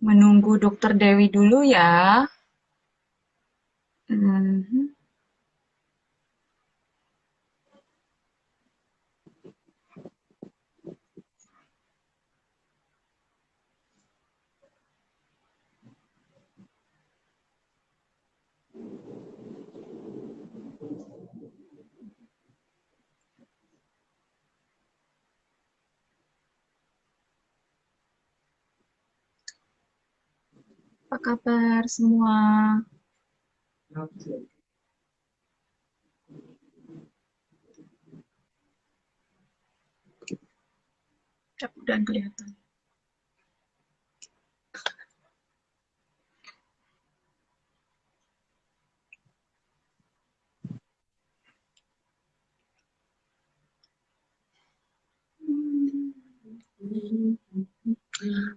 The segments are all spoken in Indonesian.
Menunggu Dokter Dewi dulu ya. Mhm. Apa kabar semua? Udah kelihatan.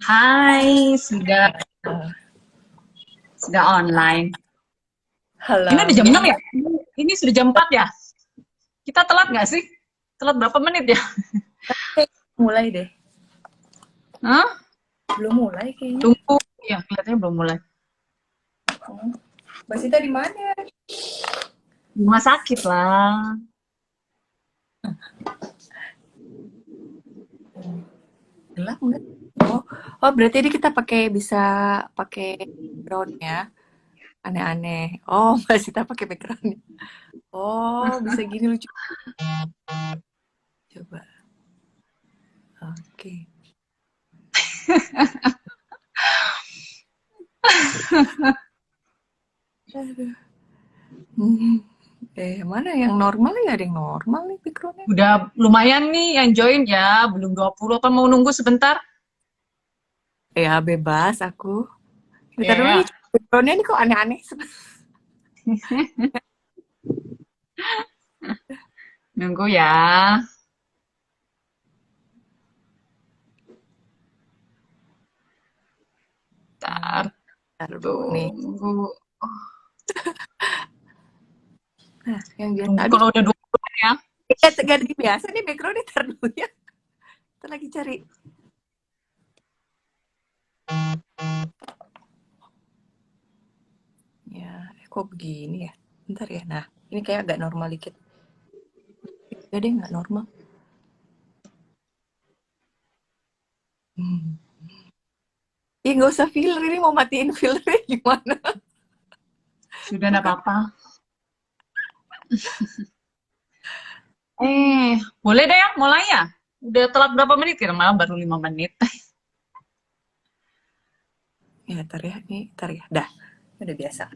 Hai, sudah online. Ini Halo, udah jam 6 gimana? ya? Ini sudah jam 4 ya? Kita telat nggak sih? Telat berapa menit ya? Mulai deh. Hah? Belum mulai kayaknya. Tunggu. Ya, kelihatannya belum mulai. Oh. Mbak Sita di mana? Rumah sakit lah. Gelap nggak? Oh, oh berarti ini kita bisa pakai background ya. Aneh-aneh. Oh, Mbak Sita pakai background. Oh, bisa gini lucu. Coba. Oke. Aduh. Hmm. Mana yang normal ya? Ada yang normal nih backgroundnya. Udah lumayan nih yang join ya. Belum 20. Apa mau nunggu sebentar? Ya, bebas aku. Bentar dulu nih, Ya. backgroundnya nih kok aneh-aneh. Nunggu ya. Ntar Bentar dulu nih. tunggu. Nah, yang biasa. Tunggu Aduh, kalau udah 20 ya. gak ada biasa nih backgroundnya. Ntar dulu ya. Kita lagi cari. Ya, kok begini ya? Bentar ya. Nah, ini kayak agak normal dikit. Ya deh, nggak normal. Hmm. Ih, nggak usah filler. Ini mau matiin filternya gimana? Sudah enggak Bukan. apa-apa. Boleh deh ya, mulai ya. Udah telat berapa menit ya? Malah baru 5 menit. Ya, ntar ya. Nih, ntar ya. Dah. Udah biasa.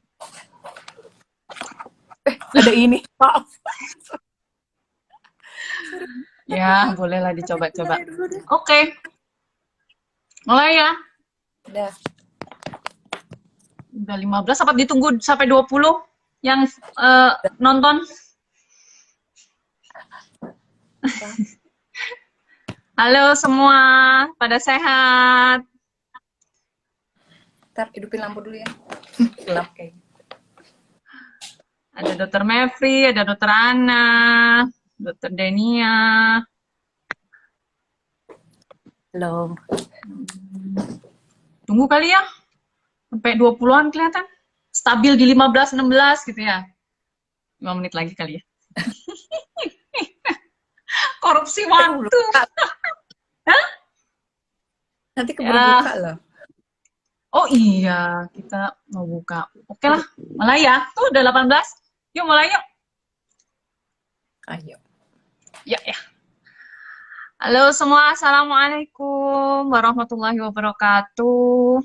Ada ini. Maaf. Sorry. Ya, Matiin. bolehlah Matiin dicoba-coba. filternya dulu deh. Oke, mulai ya. Dah. Udah 15, apa ditunggu sampai 20 yang nonton. Dah. Halo semua, pada sehat? Ntar hidupin lampu dulu ya. Gelap kayaknya. Ada Dokter Mevri, ada Dokter Ana, Dokter Denia. Halo. Tunggu kali ya, sampai 20-an kelihatan. Stabil di 15, 16 gitu ya. 5 menit lagi kali ya. Korupsi Keburu waktu. buka. Hah? Nanti keburu buka Ya, loh. oh iya, kita mau buka. Oke lah, mulai ya. Tuh udah 18. Yuk mulai yuk. Ayo. Ya, ya. Halo semua, Assalamualaikum warahmatullahi wabarakatuh.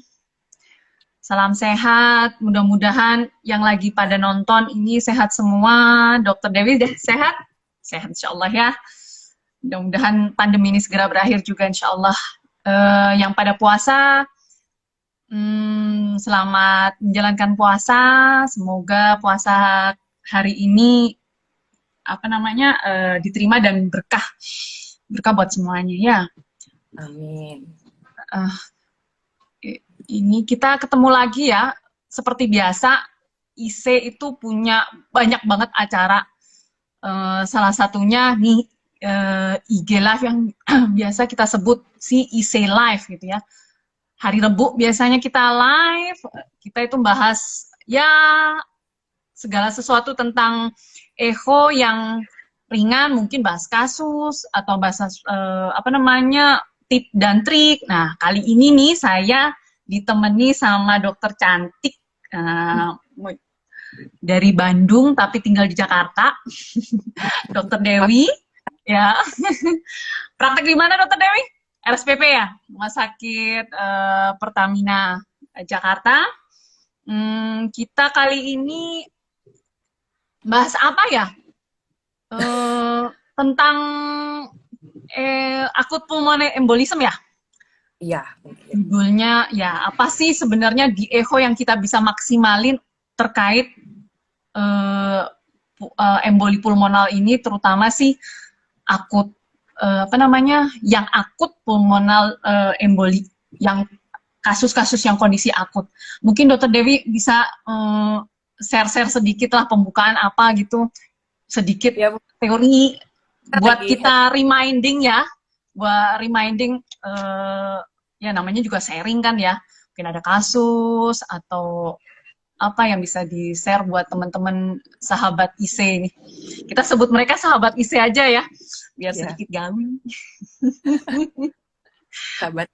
Salam sehat, mudah-mudahan yang lagi pada nonton ini sehat semua. Dokter Dewi udah sehat? Sehat insya Allah ya. Mudah-mudahan pandemi ini segera berakhir juga insya Allah. Yang pada puasa, selamat menjalankan puasa. Semoga puasa hari ini apa namanya diterima dan berkah, berkah buat semuanya ya. Amin. Uh, ini kita ketemu lagi ya, seperti biasa. IC itu punya banyak banget acara. Salah satunya nih IG Live yang biasa kita sebut si IC Live gitu ya. hari Rebu biasanya kita live, kita itu bahas ya segala sesuatu tentang echo yang ringan, mungkin bahas kasus atau bahas apa namanya tip dan trik. Nah, kali ini nih saya ditemani sama dokter cantik dari Bandung tapi tinggal di Jakarta, dokter Dewi. Ya, praktek di mana dokter Dewi? RSPP ya, Rumah Sakit Pertamina Jakarta. Kita kali ini bahas apa ya? Tentang akut pulmoner embolism ya? Iya. Judulnya ya apa sih sebenarnya di echo yang kita bisa maksimalin terkait emboli pulmonal ini, terutama sih akut apa namanya yang akut pulmonal emboli, yang kasus-kasus yang kondisi akut. Mungkin Dokter Dewi bisa share-share sedikit lah pembukaan apa gitu, sedikit Ya, teori buat lagi kita reminding ya, buat reminding ya namanya juga sharing kan ya, mungkin ada kasus atau apa yang bisa di-share buat teman-teman sahabat IC ini. Kita sebut mereka sahabat IC aja ya, biar ya, sedikit gaul. sahabat.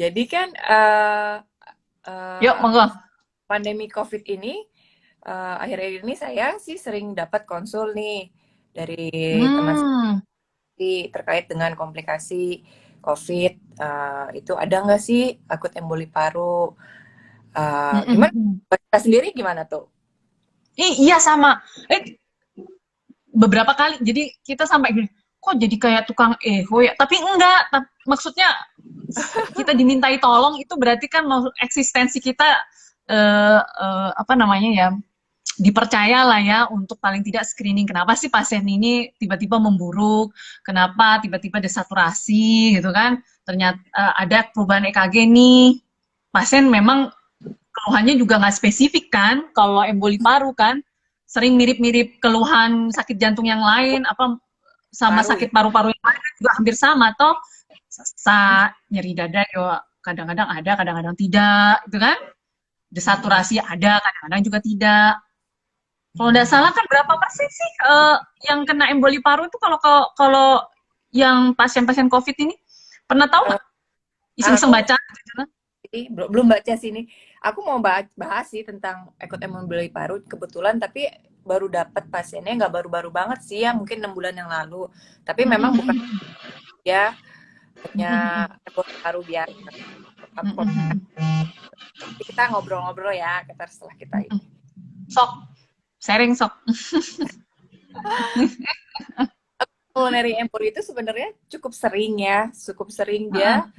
Jadi kan Yuk, monggo. pandemi COVID ini akhir-akhir ini saya sih sering dapat konsul nih dari teman Hmm. terkait dengan komplikasi COVID. Itu ada nggak sih akut emboli paru? Gimana? Kita sendiri gimana tuh? Iya sama. Beberapa kali jadi kita sampai gini, kok jadi kayak tukang eho ya? Tapi enggak. Maksudnya kita dimintai tolong itu berarti kan eksistensi kita apa namanya ya? Dipercaya lah ya untuk paling tidak screening. Kenapa sih pasien ini tiba-tiba memburuk? Kenapa tiba-tiba desaturasi gitu kan? Ternyata ada perubahan EKG nih. Pasien memang keluhannya juga nggak spesifik kan? Kalau emboli paru kan sering mirip-mirip keluhan sakit jantung yang lain, apa sama Paru sakit paru-paru yang lain juga hampir sama toh. Sesak, nyeri dada yo kadang-kadang ada, kadang-kadang tidak, itu kan? Desaturasi ada, kadang-kadang juga tidak. Kalau nggak salah kan berapa persen sih yang kena emboli paru itu kalau kalau yang pasien-pasien COVID ini pernah tahu nggak? Iseng-iseng aku baca? belum baca sih ini. Aku mau bahas sih tentang akut emboli paru kebetulan, tapi baru dapat pasiennya nggak baru-baru banget sih ya, mungkin 6 bulan yang lalu. Tapi memang bukan ya hanya emboli paru biasa. Kita ngobrol-ngobrol ya setelah kita ini. Sok, sharing sok. Pulmonary emboli itu sebenarnya cukup sering ya, cukup sering dia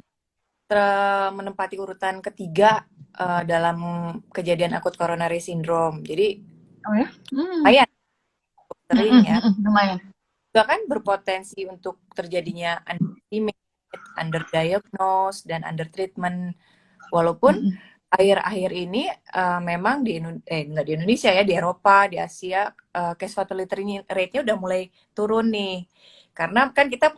menempati urutan ketiga dalam kejadian akut coronary syndrome. Jadi, Oh ya? lumayan sering ya. Lumayan. Juga kan berpotensi untuk terjadinya underdiagnosed dan undertreatment. Walaupun akhir-akhir ini memang nggak di Indonesia ya, di Eropa, di Asia, case fatality rate-nya udah mulai turun nih. Karena kan kita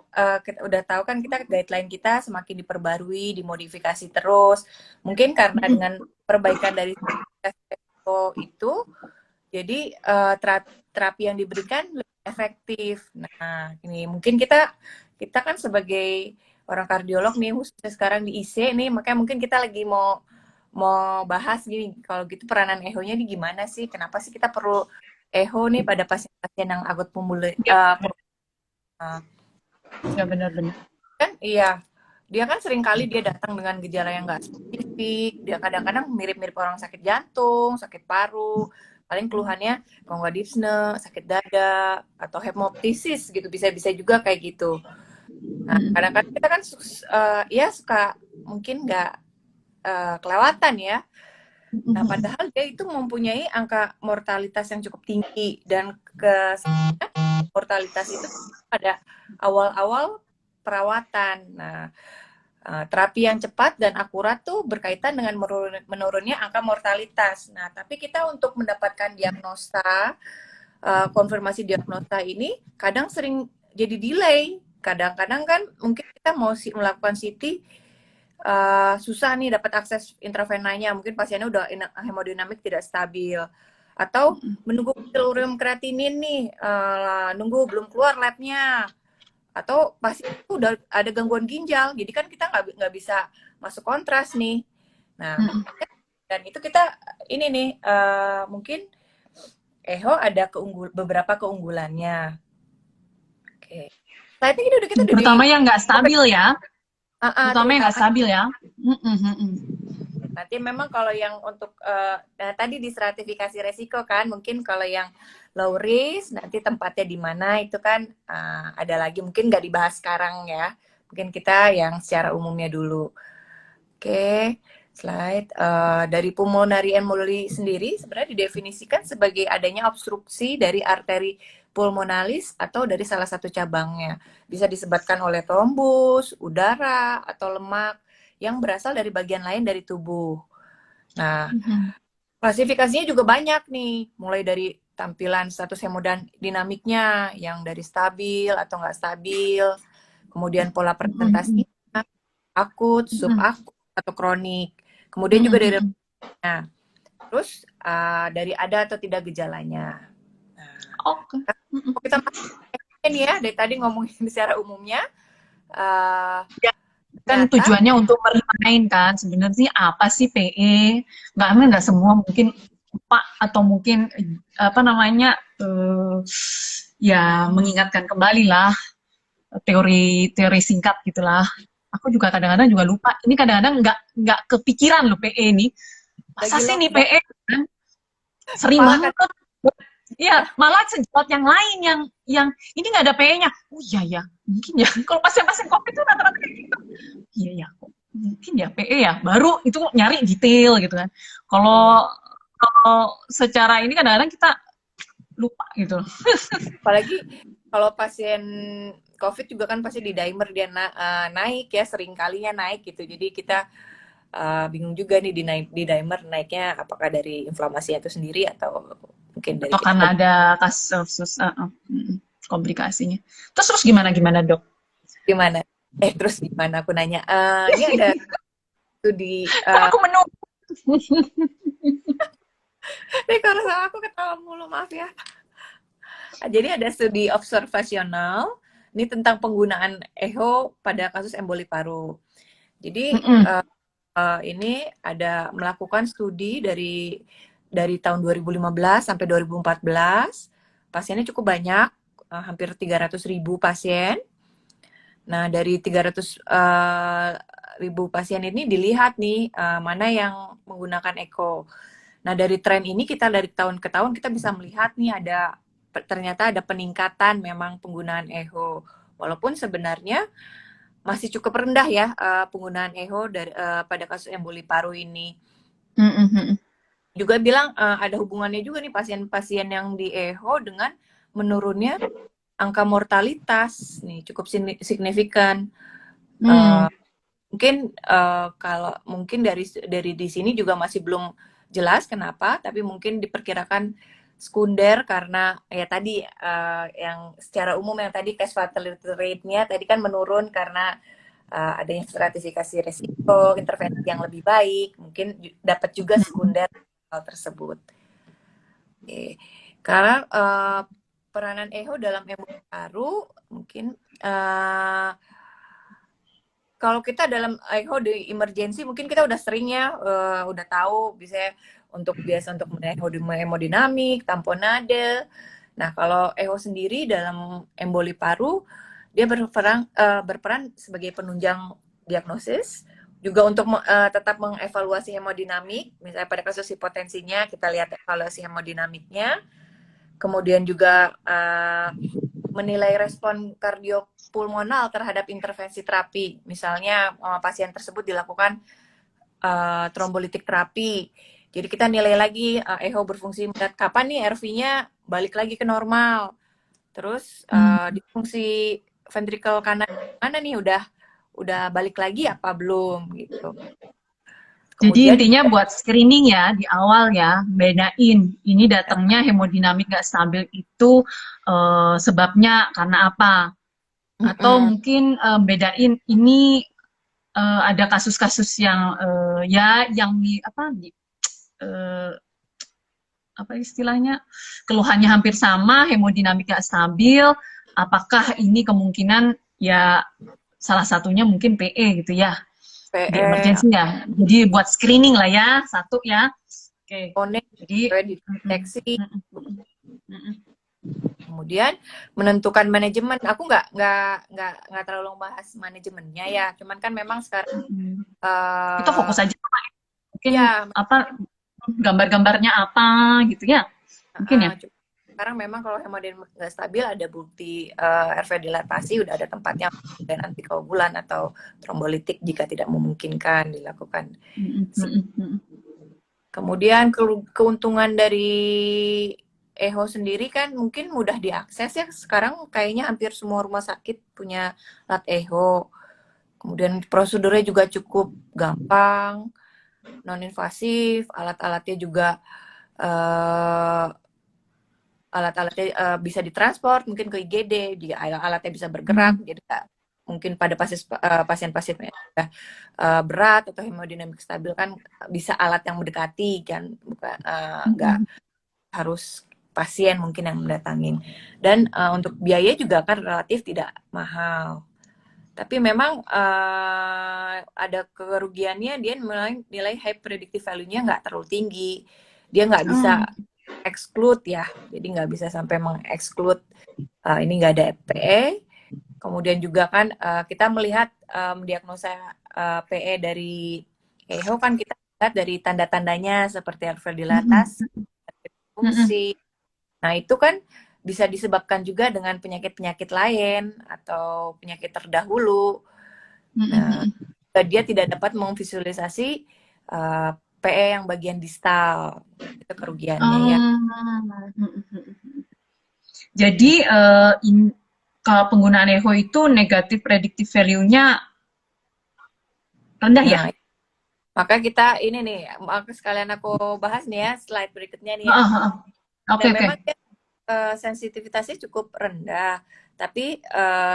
udah tahu kan kita guideline kita semakin diperbarui, dimodifikasi terus. Mungkin karena dengan perbaikan dari itu, jadi terapi yang diberikan lebih efektif. Nah, ini mungkin kita kan sebagai orang kardiolog nih, khususnya sekarang di IC nih, makanya mungkin kita lagi mau bahas gini, kalau gitu peranan echo-nya ini gimana sih? Kenapa sih kita perlu echo nih pada pasien-pasien yang akut pulmonary? Ya benar-benar. Kan iya, dia kan sering kali dia datang dengan gejala yang nggak spesifik, dia kadang-kadang mirip-mirip orang sakit jantung, sakit paru, paling keluhannya kalau nggak dyspnea, sakit dada, atau hemoptysis gitu, bisa-bisa juga kayak gitu. Nah, kadang-kadang kita kan ya suka mungkin nggak kelewatan ya. Nah, padahal dia itu mempunyai angka mortalitas yang cukup tinggi dan mortalitas itu pada awal-awal perawatan. Nah, terapi yang cepat dan akurat tuh berkaitan dengan menurunnya angka mortalitas. Nah, tapi kita untuk mendapatkan diagnosa, konfirmasi diagnosa ini kadang sering jadi delay. Kadang-kadang kan mungkin kita mau melakukan CT susah nih dapat akses intravenanya, mungkin pasiennya udah hemodinamik tidak stabil, atau menunggu ureum kreatinin nih, nunggu belum keluar labnya, atau pasien itu udah ada gangguan ginjal, jadi kan kita nggak bisa masuk kontras nih. Nah, dan itu kita ini nih mungkin EHO ada beberapa keunggulannya. Oke. Nah, itu kita udah di Terutama yang nggak stabil ya. Terutama yang terutama nggak stabil ya. nanti memang kalau yang untuk tadi di stratifikasi resiko kan, mungkin kalau yang low risk nanti tempatnya di mana itu kan ada lagi, mungkin nggak dibahas sekarang ya, mungkin kita yang secara umumnya dulu. Oke, slide. Dari pulmonary emboly sendiri sebenarnya didefinisikan sebagai adanya obstruksi dari arteri pulmonalis atau dari salah satu cabangnya. Bisa disebabkan oleh trombus, udara, atau lemak yang berasal dari bagian lain dari tubuh. Nah, klasifikasinya juga banyak nih, mulai dari tampilan status hemodinamiknya yang dari stabil atau nggak stabil, kemudian pola presentasinya, akut, subakut, atau kronik. Kemudian juga dari terus dari ada atau tidak gejalanya. Oke. Kita ini ya, dari tadi ngomongin secara umumnya. Kan tujuannya untuk merefine kan, sebenarnya apa sih PE? Nggak semua, mungkin lupa atau mungkin apa namanya ya mengingatkan kembali lah teori singkat gitulah. Aku juga kadang-kadang juga lupa. Ini kadang-kadang nggak kepikiran loh PE ini. Masa sih nih PE? Kan? Sering banget. Iya, malah sejawat yang lain yang ini nggak ada PE-nya. Oh iya ya, mungkin ya. Kalau pasien-pasien COVID itu rata-rata kayak gitu. Iya ya, mungkin ya PE ya. Baru itu nyari detail gitu kan. Kalau secara ini kadang-kadang kita lupa gitu. Apalagi kalau pasien COVID juga kan pasti di dimer dia naik ya, sering kalinya naik gitu. Jadi kita bingung juga nih di dimer naiknya apakah dari inflamasinya itu sendiri atau mungkin dari atau karena ada kasus komplikasinya. Terus gimana Dok? Gimana? Terus gimana aku nanya? Ini ada studi. Aku menunggu. Kalau sama aku ketawa mulu, maaf ya. Jadi ada studi observasional ini tentang penggunaan echo pada kasus emboli paru. Jadi ini ada melakukan studi dari tahun 2015 sampai 2014. Pasiennya cukup banyak, hampir 300.000 pasien. Nah, dari 300.000 pasien ini dilihat nih mana yang menggunakan echo. Nah, dari tren ini kita dari tahun ke tahun kita bisa melihat nih ternyata ada peningkatan memang penggunaan echo. Walaupun sebenarnya masih cukup rendah ya penggunaan echo pada kasus emboli paru ini. Juga bilang ada hubungannya juga nih pasien-pasien yang di echo dengan menurunnya angka mortalitas nih cukup signifikan. Mungkin kalau mungkin dari di sini juga masih belum jelas kenapa, tapi mungkin diperkirakan sekunder karena ya tadi yang secara umum yang tadi case fatality rate-nya tadi kan menurun karena adanya stratifikasi resiko, intervensi yang lebih baik, mungkin dapat juga sekunder hal tersebut. Oke. Karena peranan echo dalam emboli paru mungkin kalau kita dalam echo di emergency mungkin kita udah sering ya udah tahu biasa untuk hemodinamik, tamponade. Nah, kalau echo sendiri dalam emboli paru dia berperan sebagai penunjang diagnosis, juga untuk tetap mengevaluasi hemodinamik, misalnya pada kasus hipotensinya kita lihat evaluasi hemodinamiknya, kemudian juga menilai respon kardiopulmonal terhadap intervensi terapi, misalnya pasien tersebut dilakukan trombolitik terapi, jadi kita nilai lagi echo berfungsi kapan nih RV-nya balik lagi ke normal, terus di fungsi ventrikel kanan mana nih udah balik lagi apa belum gitu. Jadi intinya buat screening ya di awal ya, bedain ini datangnya hemodinamik nggak stabil itu sebabnya karena apa, atau mungkin bedain ini ada kasus-kasus yang ya yang eh, apa istilahnya, keluhannya hampir sama, hemodinamika stabil, apakah ini kemungkinan ya salah satunya mungkin PE gitu ya, di PE, emergency ya. Jadi buat screening lah ya, satu ya. Oke. konek, Jadi dideteksi. mm. Kemudian menentukan manajemen. Aku nggak terlalu bahas manajemennya ya. Cuman kan memang sekarang Kita fokus aja mungkin ya apa gambar-gambarnya apa gitu ya. Mungkin ya. sekarang memang kalau hemodinamika nggak stabil ada bukti RV dilatasi, udah ada tempatnya, dan antikoagulan atau trombolitik jika tidak memungkinkan dilakukan. Kemudian keuntungan dari EHO sendiri kan mungkin mudah diakses ya. Sekarang kayaknya hampir semua rumah sakit punya alat EHO. Kemudian prosedurnya juga cukup gampang, non-invasif, alat-alatnya juga alat-alatnya bisa ditransport mungkin ke IGD, alatnya bisa bergerak, jadi mungkin pada pasien-pasien yang berat atau hemodinamik stabil kan bisa alat yang mendekati kan, bukan nggak harus pasien mungkin yang mendatangin. Dan untuk biaya juga kan relatif tidak mahal. Tapi memang ada kerugiannya, dia nilai high predictive value-nya nggak terlalu tinggi. Dia nggak bisa exclude ya, jadi nggak bisa sampai mengeksklud ini nggak ada PE. Kemudian juga kan kita melihat diagnosa PE dari EHO kan kita lihat dari tanda-tandanya seperti RV dilatasi, fungsi. Nah itu kan bisa disebabkan juga dengan penyakit-penyakit lain atau penyakit terdahulu. Nah, dia tidak dapat memvisualisasi PE yang bagian distal, itu kerugiannya ya. Jadi kalau penggunaan EHO itu negatif predictive value-nya rendah ya? Maka kita ini nih, sekalian aku bahas nih ya slide berikutnya nih ya. Oke. Memang sensitivitasnya cukup rendah, tapi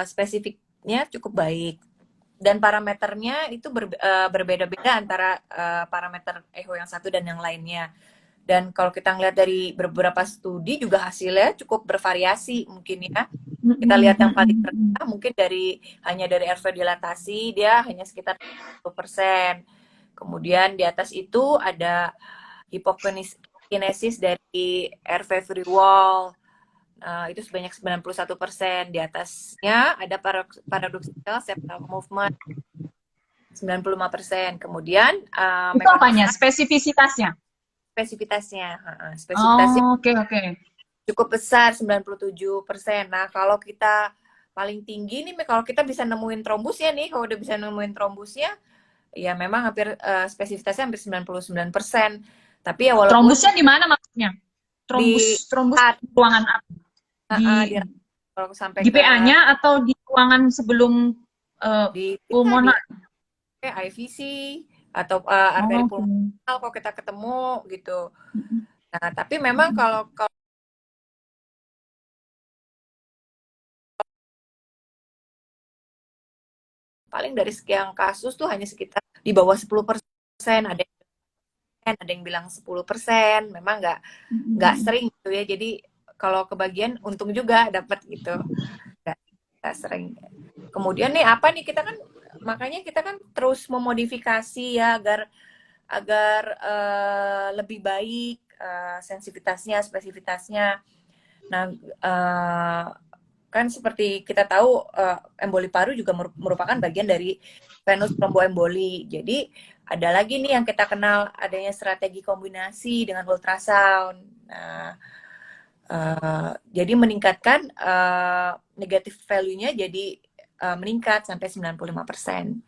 spesifiknya cukup baik. Dan parameternya itu berbeda-beda antara parameter EHO yang satu dan yang lainnya. Dan kalau kita ngeliat dari beberapa studi juga hasilnya cukup bervariasi mungkin ya. Kita lihat yang paling rendah mungkin hanya dari RV dilatasi dia hanya sekitar 10%. Kemudian di atas itu ada hipokinesis dari RV free wall. Itu sebanyak 91%. Di atasnya ada paradoxical septal movement 95%. Kemudian itu apanya? Spesifitasnya? Spesifitasnya oke. Cukup besar 97%. Nah, kalau kita paling tinggi nih, kalau kita bisa nemuin trombusnya nih, kalau udah bisa nemuin trombusnya, ya memang hampir spesifitasnya hampir 99%. Tapi ya walaupun trombusnya di mana maksudnya? Trombus di ruangan apa? Di PA-nya atau di ruangan sebelum pulmonar? IVC atau arteri pulmonar kok kita ketemu gitu. Nah, tapi memang kalau paling dari sekian kasus tuh hanya sekitar di bawah 10%, ada yang bilang 10%, memang nggak sering gitu ya. Jadi kalau kebagian untung juga dapat gitu, nggak sering. Kemudian nih apa nih, makanya kita kan terus memodifikasi ya agar lebih baik sensitivitasnya, spesifitasnya. Nah kan seperti kita tahu emboli paru juga merupakan bagian dari venous thromboemboli. Jadi ada lagi nih yang kita kenal adanya strategi kombinasi dengan ultrasound. Nah, jadi meningkatkan negative value-nya jadi meningkat sampai 95%.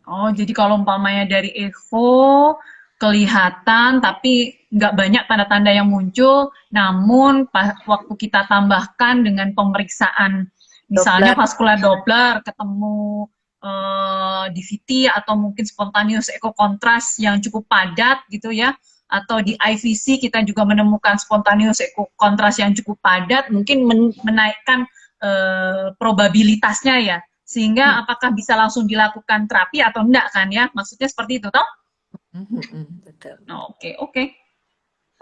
Oh, jadi kalau umpamanya dari EHO kelihatan tapi nggak banyak tanda-tanda yang muncul, namun waktu kita tambahkan dengan pemeriksaan misalnya vascular Doppler, ketemu DVT atau mungkin spontaneous echo contrast yang cukup padat gitu ya, atau di IVC kita juga menemukan spontaneous echo contrast yang cukup padat, mungkin menaikkan probabilitasnya ya Sehingga apakah bisa langsung dilakukan terapi atau enggak kan ya? Maksudnya seperti itu toh? Betul. Oke, oke.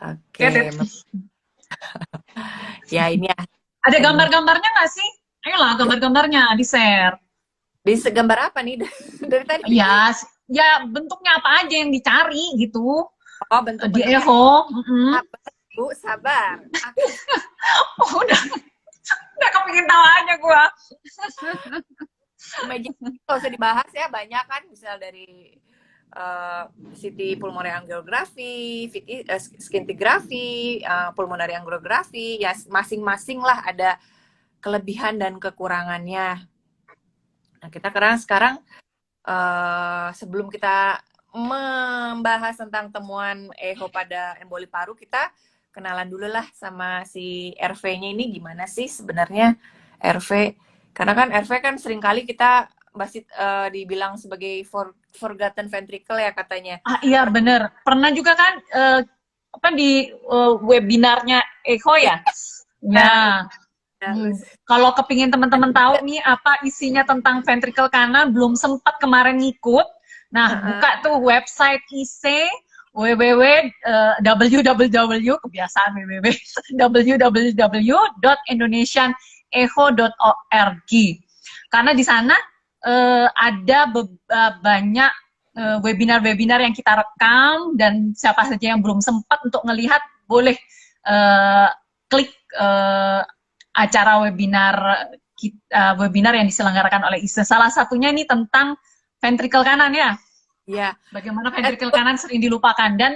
Oke, Get it. ya ini ya. Ada Ini. gambar-gambarnya nggak sih? Ayolah gambar-gambarnya di-share. Bisa gambar apa nih dari tadi? Ya, ya bentuknya apa aja yang dicari gitu Oh, di bentuk-bentuknya. Evo. Sabar, Bu, sabar. Aku Oh, udah kepingin tawa aja gua. imagine kalau usah dibahas ya, banyak kan, misal dari CT pulmonary angiography, scintigraphy, pulmonary angiography, ya masing-masing lah ada kelebihan dan kekurangannya. Nah, kita sekarang sebelum kita membahas tentang temuan echo pada emboli paru, kita kenalan dulu lah sama si RV-nya ini gimana sih sebenarnya RV. Karena kan RV kan seringkali kita masih dibilang sebagai forgotten ventricle ya katanya. Ah iya bener. Pernah juga kan apa di webinarnya Echo ya? Ya. Kalau kepingin teman-teman tahu nih apa isinya tentang ventricle kanan, belum sempat kemarin ngikut. Nah, buka tuh website IC www kebiasaan www.indonesianecho.org. Karena di sana ada banyak webinar-webinar yang kita rekam, dan siapa saja yang belum sempat untuk ngelihat boleh klik acara webinar yang diselenggarakan oleh ISE. Salah satunya ini tentang ventricle kanan ya. Iya. Bagaimana ventricle kanan sering dilupakan, dan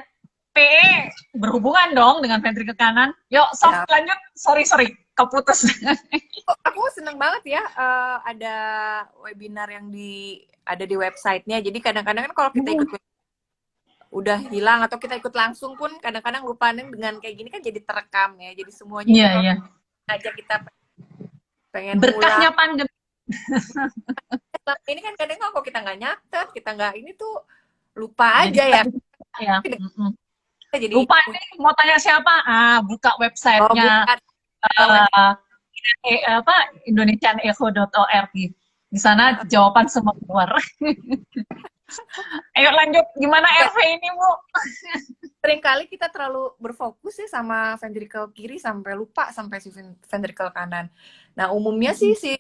PE berhubungan dong dengan ventricle kanan. Yuk, Sof, lanjut. Sorry, keputus. Aku seneng banget ya ada webinar yang ada di websitenya. Jadi kadang-kadang kan kalau kita ikut udah hilang atau kita ikut langsung pun kadang-kadang lupa dengan kayak gini kan jadi terekam ya. Jadi semuanya aja kita pengen berkahnya pandemi. Ini kan kadang kalau kita nggak nyatet, kita nggak ini tuh lupa aja ya. Jadi lupa nih mau tanya siapa? Buka websitenya indonesianecho.org. Di sana jawaban semua keluar. Ayo lanjut, gimana RV ini Bu? Seringkali kita terlalu berfokus ya sama ventricle kiri sampai lupa sampai si ventricle kanan. Nah umumnya sih si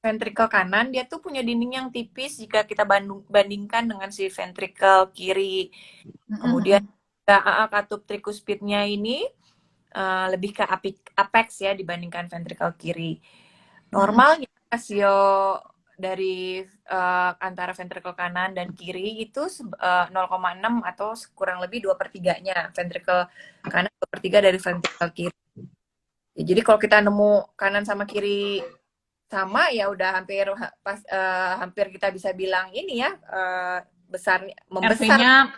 ventricle kanan dia tuh punya dinding yang tipis jika kita bandingkan dengan si ventricle kiri. Kemudian katup tricuspidnya ini lebih ke apex ya dibandingkan ventricle kiri. Normalnya rasio dari antara ventricle kanan dan kiri itu 0,6 atau kurang lebih 2/3-nya. Ventricle kanan 2/3 dari ventricle kiri. Ya, jadi kalau kita nemu kanan sama kiri sama ya udah hampir kita bisa bilang ini ya membesar. RV-nya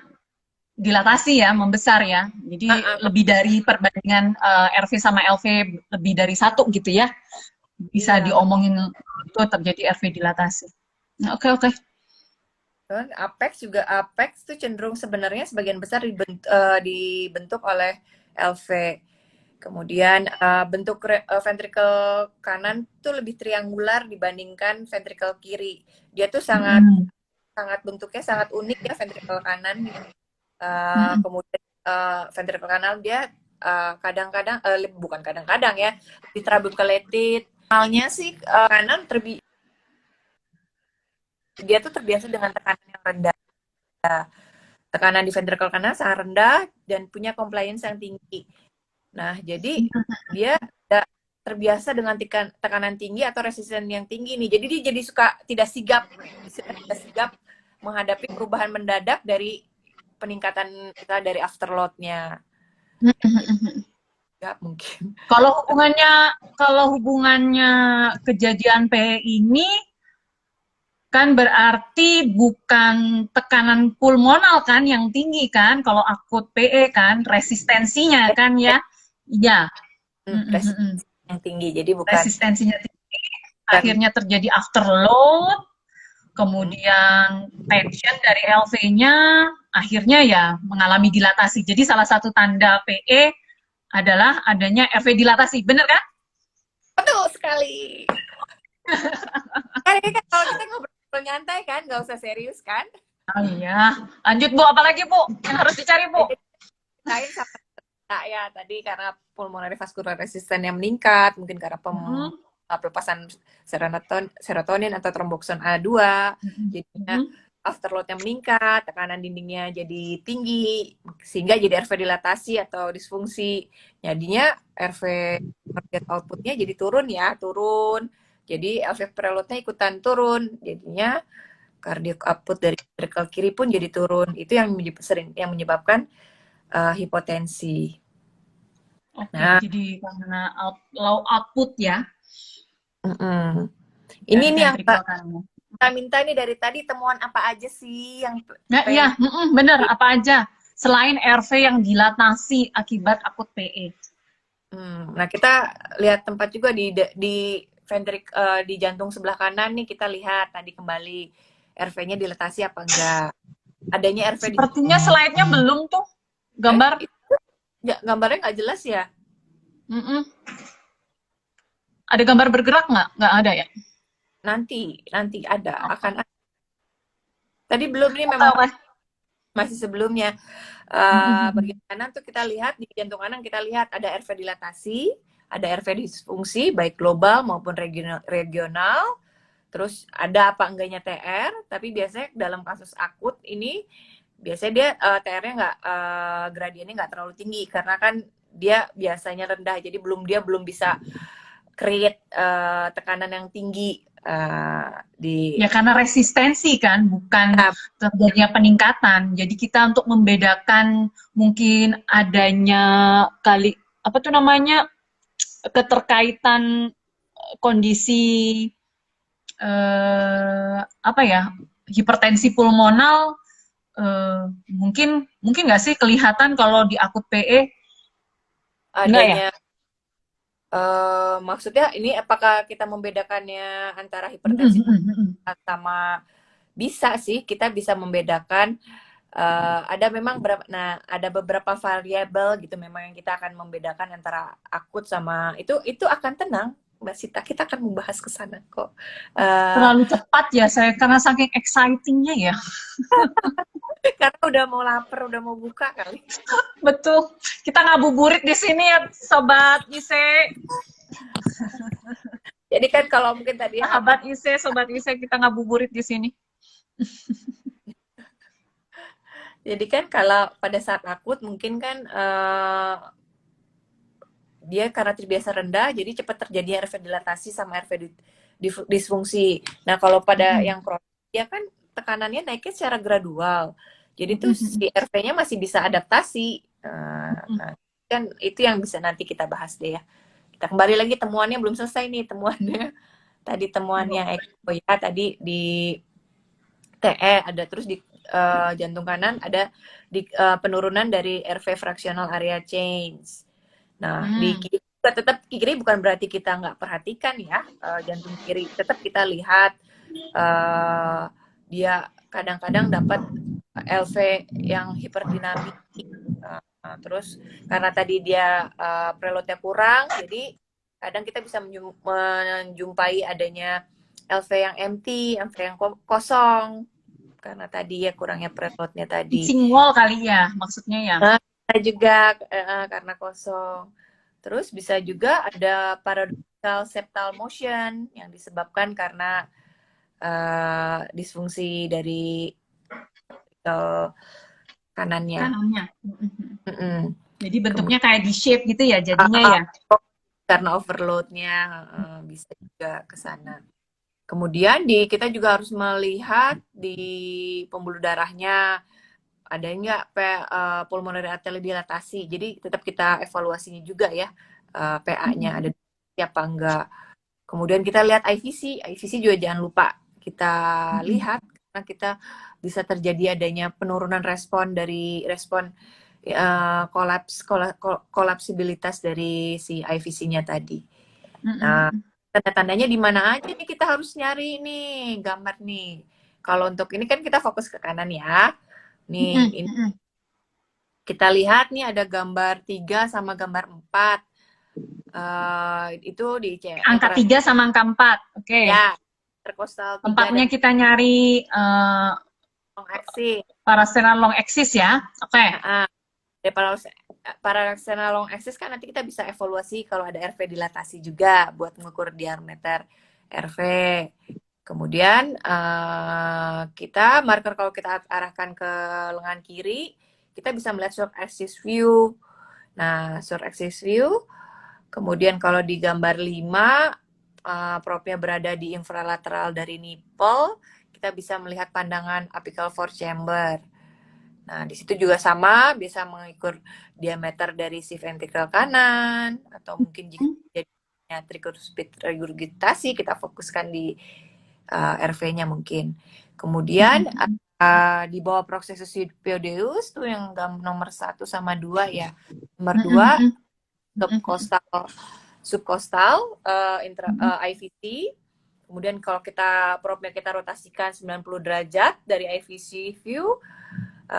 dilatasi ya, membesar ya. Jadi lebih dari perbandingan RV sama LV lebih dari 1 gitu ya. Bisa diomongin itu terjadi RV dilatasi. Oke. Apex tuh cenderung sebenarnya sebagian besar dibentuk oleh LV. Kemudian bentuk ventricle kanan tuh lebih triangular dibandingkan ventricle kiri. Dia tuh sangat bentuknya sangat unik ya ventricle kanan. Kemudian ventricle kanan dia kadang-kadang bukan kadang-kadang ya di trabeculeted. Halnya sih kanan dia tuh terbiasa dengan tekanan yang rendah. Tekanan di ventricle kanan sangat rendah dan punya compliance yang tinggi. Nah, jadi dia terbiasa dengan tekanan tinggi atau resisten yang tinggi nih. Jadi dia jadi suka tidak sigap menghadapi perubahan mendadak dari peningkatan kita dari afterload-nya. Ya, mungkin. Kalau hubungannya kejadian PE ini kan berarti bukan tekanan pulmonal kan yang tinggi kan, kalau akut PE kan resistensinya kan ya. Iya. Resistensi yang tinggi. Jadi bukan resistensinya tinggi, akhirnya terjadi afterload, kemudian tension dari LV-nya akhirnya ya mengalami dilatasi. Jadi salah satu tanda PE adalah adanya RV dilatasi, benar kan? Betul sekali. Kan nyantai kan, nggak usah serius kan. Oh iya. Lanjut Bu, apalagi Bu yang harus dicari Bu? Jadi lain sama ya tadi karena pulmonary vascular resistance yang meningkat, mungkin karena Mm-mm. pelepasan serotonin atau tromboksin A2, Mm-mm. jadinya Mm-mm. afterloadnya meningkat, tekanan dindingnya jadi tinggi, sehingga jadi RV dilatasi atau disfungsi. Jadinya RV cardiac outputnya jadi turun. Jadi LV preloadnya ikutan turun, jadinya cardiac output dari ventricle kiri pun jadi turun. Itu yang menyebabkan hipotensi. Oke, Nah, jadi karena low output ya ini dari nih yang ventrikel kanannya. kita minta nih dari tadi, temuan apa aja sih yang Nah, iya, pengen. bener. Apa aja selain RV yang dilatasi akibat akut PE? Nah, kita lihat tempat juga di jantung sebelah kanan nih, kita lihat tadi kembali RV-nya dilatasi apa enggak. Adanya RV di Sepertinya slide-nya belum tuh gambar. gambarnya nggak jelas ya. Mm-mm. Ada gambar bergerak nggak? Nggak ada ya? Nanti akan ada. Tadi belum nih, Oke, memang oke. masih sebelumnya. Mm-mm. Bagian kanan tuh kita lihat, di jantung kanan kita lihat ada RV dilatasi, ada RV disfungsi baik global maupun regional. Terus ada apa enggaknya TR, tapi biasanya dalam kasus akut ini biasanya dia TR-nya nggak gradiennya nggak terlalu tinggi karena kan dia biasanya rendah, jadi dia belum bisa create tekanan yang tinggi di. Ya karena resistensi kan, bukan Nah, terjadinya peningkatan. Jadi kita untuk membedakan mungkin adanya kali apa tuh namanya keterkaitan kondisi apa ya hipertensi pulmonal mungkin mungkin nggak sih kelihatan kalau di akut PE enggak ya? adanya maksudnya ini apakah kita membedakannya antara hipertensi sama, bisa sih kita bisa membedakan. Ada beberapa variabel gitu memang yang kita akan membedakan antara akut sama itu akan tenang Mbak Sita, kita akan membahas ke sana kok. Terlalu cepat ya saya karena saking excitingnya ya. Karena udah mau lapar, udah mau buka kali. Betul. Kita ngabuburit di sini ya sobat IC. Jadi kan kalau mungkin tadi Sahabat IC, sobat IC kita ngabuburit di sini. jadi kan kalau pada saat akut mungkin kan dia karena terbiasa rendah, jadi cepat terjadi RV dilatasi sama RV disfungsi. Nah, kalau pada yang kronis, dia kan tekanannya naiknya secara gradual. Jadi tuh si RV-nya masih bisa adaptasi. Nah, kan itu yang bisa nanti kita bahas deh ya. Kita kembali lagi, temuannya belum selesai nih temuannya. Tadi temuannya Eko ya, tadi di TE ada, terus di jantung kanan ada di penurunan dari RV fractional area change. Nah, di kiri tetap kiri bukan berarti kita nggak perhatikan ya, jantung kiri tetap kita lihat dia kadang-kadang dapat LV yang hiperdinamik. Terus karena tadi dia preloadnya kurang, jadi kadang kita bisa menjumpai adanya LV yang empty, LV yang kosong karena tadi ya kurangnya preloadnya tadi. Pitching wall kali ya maksudnya ya. Nah, juga karena kosong. Terus bisa juga ada paradoxical septal motion yang disebabkan karena disfungsi dari kanannya. Jadi bentuknya kayak di shape gitu ya jadinya ya. Karena overloadnya bisa juga ke sana. Kemudian kita juga harus melihat di pembuluh darahnya ada nggak pulmonary artery dilatasi. Jadi tetap kita evaluasinya juga ya, PA-nya ada apa enggak. Kemudian kita lihat IVC juga jangan lupa kita lihat karena kita bisa terjadi adanya penurunan respon kolapsibilitas dari si IVC-nya tadi. Nah, tanda-tandanya di mana aja nih kita harus nyari nih gambar nih. Kalau untuk ini kan kita fokus ke kanan ya. Nih, ini kita lihat nih ada gambar 3 sama gambar 4. Itu di angka 3 sama angka 4. Oke. Ya, interkostal 3 Tempatnya dan kita nyari long axis. parasternal long axis ya. Oke. Dari parasternal long axis kan nanti kita bisa evaluasi kalau ada RV dilatasi juga buat mengukur diameter RV. Kemudian kita marker kalau kita arahkan ke lengan kiri, kita bisa melihat short axis view. Nah, short axis view. Kemudian kalau di gambar 5, propnya berada di infralateral dari nipple, kita bisa melihat pandangan apical four chamber. Nah, di situ juga sama, bisa mengukur diameter dari si ventricle kanan, atau mungkin jika jadinya tricuspid regurgitasi, kita fokuskan di RV-nya mungkin. Kemudian di bawah proksesus piodeus tuh yang nomor 1 sama 2 ya. Nomor 2 subcostal IVC. Kemudian kalau kita propnya kita rotasikan 90 derajat dari IVC view,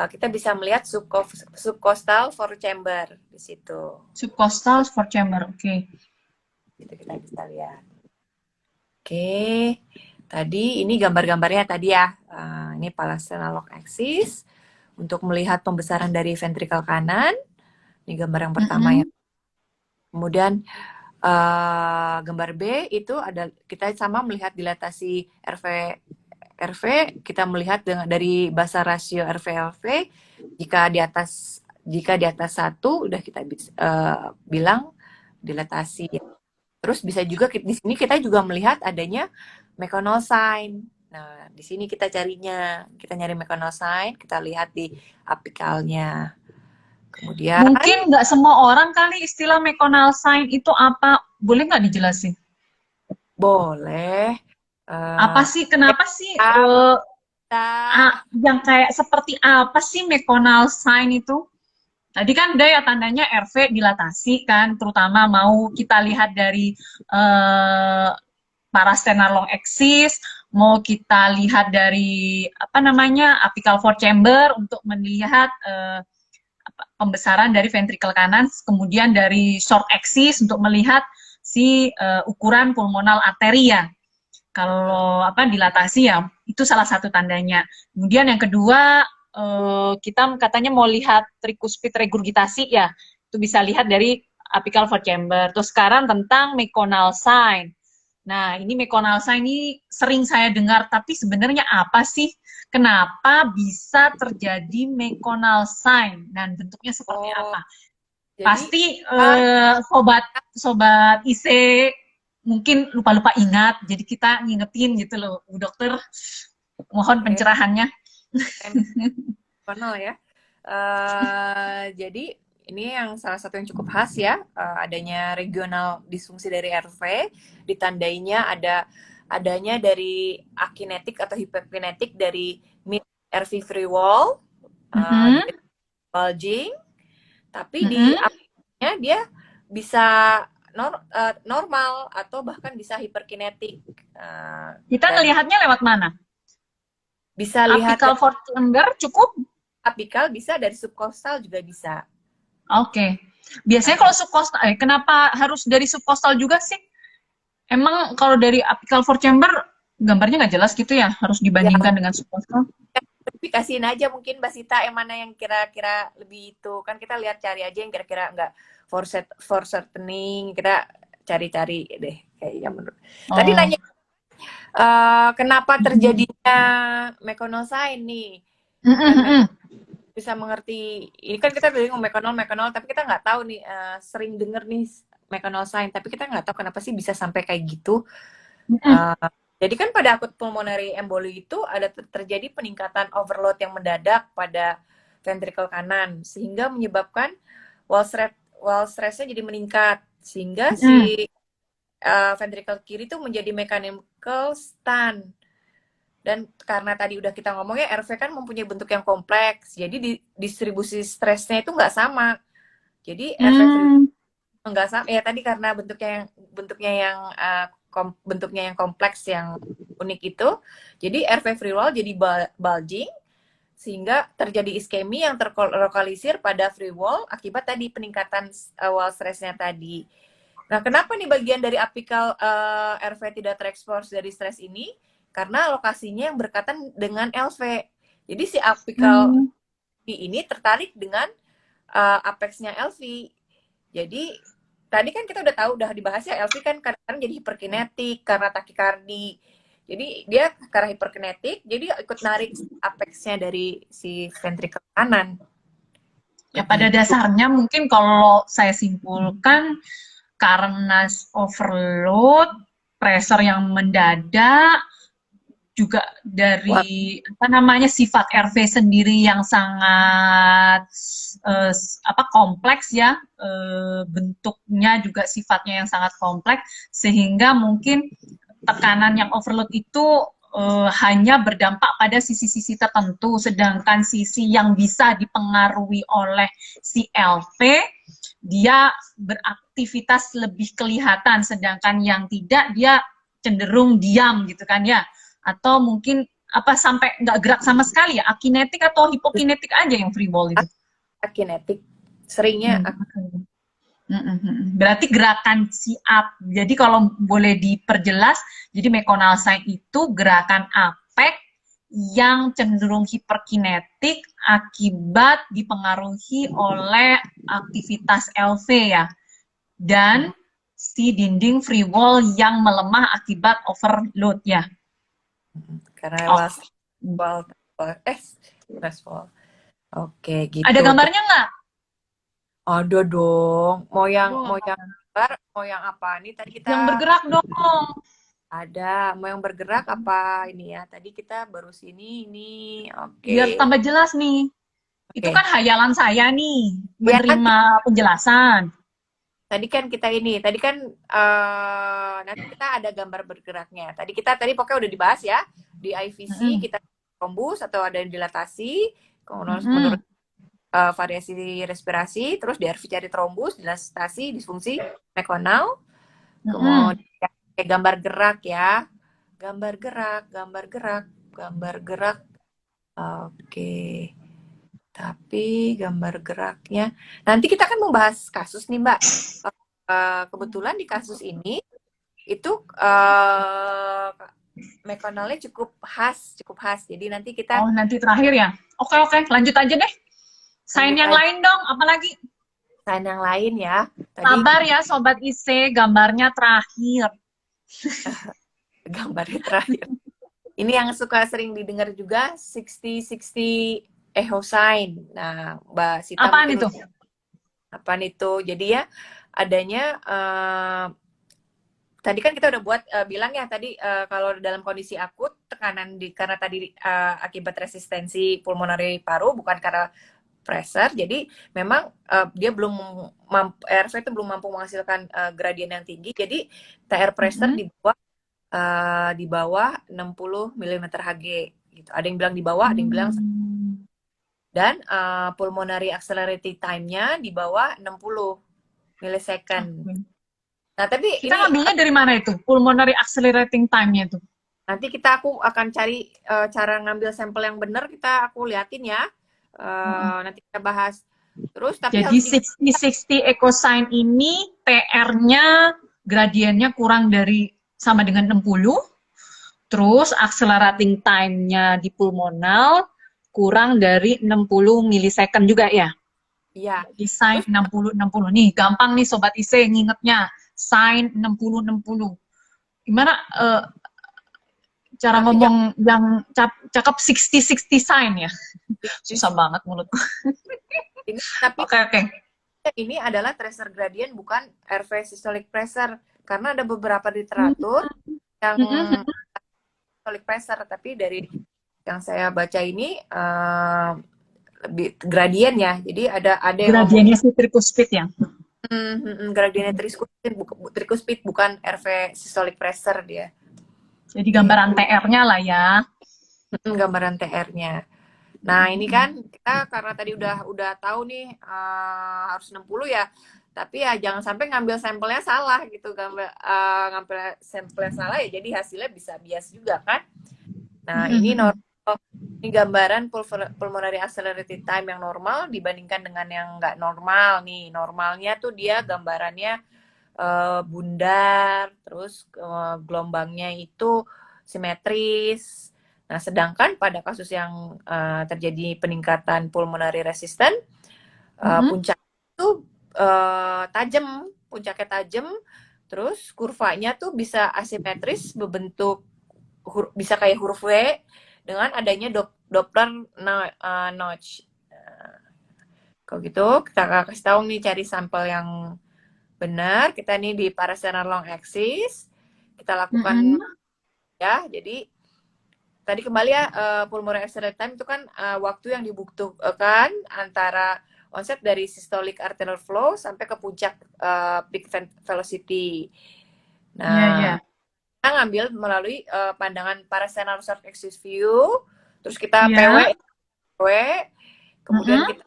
kita bisa melihat subcostal four chamber di situ. Subcostal four chamber, oke. Itu kita bisa lihat. Oke. Tadi ini gambar-gambarnya tadi ya. Ini parasternal long axis untuk melihat pembesaran dari ventrikel kanan. Ini gambar yang pertama ya. Kemudian gambar B itu ada kita sama melihat dilatasi RV kita melihat dari basa rasio RV jika di atas 1 udah kita bilang dilatasi. Terus bisa juga di sini kita juga melihat adanya mecanal sign. Nah, di sini kita carinya, kita nyari mecanal sign, kita lihat di apikalnya. Kemudian mungkin nggak semua orang kali istilah mecanal sign itu apa, boleh nggak dijelasin? Boleh. Apa sih, kenapa sih yang kayak seperti apa sih mecanal sign itu? Tadi kan udah ya tandanya RV dilatasi kan, terutama mau kita lihat dari parasternal long axis, mau kita lihat dari apa namanya apical four chamber untuk melihat pembesaran dari ventrikel kanan, kemudian dari short axis untuk melihat si ukuran pulmonal arteria. Kalau apa dilatasi ya itu salah satu tandanya. Kemudian yang kedua kita katanya mau lihat tricuspid regurgitasi ya, itu bisa lihat dari apical four chamber. Terus sekarang tentang mecanal sign. Nah, ini mecanal sign ini sering saya dengar, tapi sebenarnya apa sih? Kenapa bisa terjadi mecanal sign dan bentuknya seperti apa? Jadi, pasti sobat IC mungkin lupa-lupa ingat, jadi kita ngingetin gitu loh, Bu Dokter. Mohon pencerahannya. Mecanal ya. Jadi ini yang salah satu yang cukup khas ya, adanya regional disfungsi dari RV, ditandainya adanya dari akinetik atau hiperkinetik dari mid RV free wall, bulging, tapi di akhirnya dia bisa normal atau bahkan bisa hiperkinetik. Kita ngelihatnya lewat mana? Bisa lihat apical four chamber cukup? Apikal bisa, dari subcostal juga bisa. Oke. Biasanya kalau subcostal, kenapa harus dari subcostal juga sih? Emang kalau dari apical four chamber gambarnya nggak jelas gitu ya? Harus dibandingkan dengan subcostal? Kasihin aja mungkin Mbak Sita yang mana yang kira-kira lebih itu. Kan kita lihat cari aja yang kira-kira nggak for certaining. Kita cari-cari deh kayaknya menurut. Tadi nanya kenapa terjadinya mecanal sign nih? Bisa mengerti, ini kan kita dari ngomong mecanal, tapi kita nggak tahu nih, sering denger nih mecanal sign, tapi kita nggak tahu kenapa sih bisa sampai kayak gitu. Jadi kan pada akut pulmonary emboli itu ada terjadi peningkatan overload yang mendadak pada ventricle kanan, sehingga menyebabkan wall stress-nya jadi meningkat, sehingga si ventricle kiri itu menjadi mechanical stun. Dan karena tadi udah kita ngomongnya RV kan mempunyai bentuk yang kompleks, jadi distribusi stresnya itu nggak sama. Jadi RV nggak sama ya tadi karena bentuknya yang kompleks yang unik itu. Jadi RV free wall jadi bulging sehingga terjadi iskemi yang terlokalisir pada free wall akibat tadi peningkatan wall stressnya tadi. Nah, kenapa nih bagian dari apical RV tidak terekspos dari stres ini? karena lokasinya yang berdekatan dengan LV. Jadi si apical Hmm. ini tertarik dengan apexnya LV. Jadi tadi kan kita udah tahu, udah dibahas ya, LV kan kadang-kadang jadi hiperkinetik karena takikardi. Jadi dia karena hiperkinetik, jadi ikut narik apexnya dari si ventricle kanan. Ya pada Begitu. dasarnya mungkin kalau saya simpulkan karena overload, pressure yang mendadak, juga Wah, dari apa namanya sifat RV sendiri yang sangat kompleks ya, bentuknya juga sifatnya yang sangat kompleks sehingga mungkin tekanan yang overload itu hanya berdampak pada sisi-sisi tertentu, sedangkan sisi yang bisa dipengaruhi oleh si LV dia beraktivitas lebih kelihatan, sedangkan yang tidak dia cenderung diam gitu kan ya, atau mungkin apa sampai nggak gerak sama sekali ya, akinetik atau hipokinetik aja yang free ball itu. akinetik seringnya Hmm. Berarti gerakan si up. Jadi kalau boleh diperjelas, jadi mekonal sign itu gerakan apek yang cenderung hiperkinetik akibat dipengaruhi oleh aktivitas LV ya. Dan si dinding free wall yang melemah akibat overload ya. karena Oh. last wall last wall. Oke, Ada gitu. gambarnya nggak? Ada dong. Mau yang Wow. gambar, mau yang apa nih? Tadi kita Yang bergerak dong. ada, mau yang bergerak apa ini ya? Tadi kita baru sini ini. Biar Oke. tambah jelas nih. Itu Oke. kan hayalan saya nih, Ya nanti menerima penjelasan. tadi kan kita ini, tadi kan nanti kita ada gambar bergeraknya. Tadi pokoknya udah dibahas ya. Di IVC Mm-mm. kita trombus atau ada yang dilatasi menurut Mm-mm. variasi respirasi, terus di RV cari trombus, dilatasi, disfungsi mekonal, Mm-mm. kemudian gambar gerak ya, gambar gerak, gambar gerak, gambar gerak. Oke, tapi gambar geraknya nanti kita akan membahas kasus nih Mbak. Kebetulan di kasus ini itu mekonalnya cukup khas. Jadi nanti kita Oh, nanti terakhir ya. Oke, oke, lanjut aja deh. Sign lanjut yang aja lain dong, apalagi? sign yang lain ya. Tadi Sabar ya, Sobat IC, gambarnya terakhir. gambarnya terakhir. Ini yang suka sering didengar juga 60-60 echo sign. Nah, Mbak Sita Apaan mungkin itu? apa itu? Jadi ya adanya tadi kan kita udah buat bilang ya tadi kalau dalam kondisi akut tekanan karena tadi akibat resistensi pulmonari paru bukan karena pressure. Jadi memang dia belum RV itu belum mampu menghasilkan gradien yang tinggi. Jadi TR pressure Mm-mm. di bawah 60 mm Hg gitu. Ada yang bilang di bawah, ada yang bilang Hmm. dan pulmonary accelerating time-nya di bawah 60 millisecond. Oke. Nah, tapi Kita ini ngambilnya dari mana itu? Pulmonary accelerating time-nya itu. nanti aku akan cari cara ngambil sampel yang benar, aku liatin ya. Mm-mm. Nanti kita bahas. Terus tapi Jadi harus diingat 60-60 echo sign ini TR-nya gradiennya kurang dari sama dengan 60, terus accelerating time-nya di pulmonal kurang dari 60 milisecond juga ya. ya. Jadi sign Terus 60-60. Nih, gampang nih Sobat IC ngingetnya. Sign 60-60. Gimana cara nanti ngomong yang cakep 60-60 sign ya? Susah jangan banget mulutku. ini tapi Oke, oke. ini adalah tracer gradient bukan RV systolic pressure karena ada beberapa Hmm. literatur yang Mm-mm. systolic pressure tapi dari yang saya baca ini lebih gradient ya. Jadi ada yang ngomongnya Gradiennya si tricuspid ya. gradientnya tricuspid bukan RV systolic pressure dia. Jadi gambaran Gitu. TR-nya lah ya. Gambaran TR-nya. Nah, ini kan kita karena tadi udah tahu nih harus 60 ya. Tapi ya jangan sampai ngambil sampelnya salah gitu. Ngambil sampelnya salah ya jadi hasilnya bisa bias juga kan. Nah, ini gambaran pulmonary accelerated time yang normal dibandingkan dengan yang nggak normal nih. Normalnya tuh dia gambarannya bundar, terus gelombangnya itu simetris. Nah, sedangkan pada kasus yang terjadi peningkatan pulmonary resistant, puncak itu tajam, puncaknya tajam, terus kurvanya tuh bisa asimetris, berbentuk bisa kayak huruf W dengan adanya Doppler notch. Kalau gitu kita kasih tahu nih cari sampel yang benar. Kita nih di parasternal long axis kita lakukan ya. Jadi tadi kembali ya, pulmonary exercise time itu kan waktu yang dibutuhkan antara onset dari systolic arterial flow sampai ke puncak peak velocity. Nah, kita ngambil melalui pandangan parasternal short axis view, terus kita PW, kemudian kita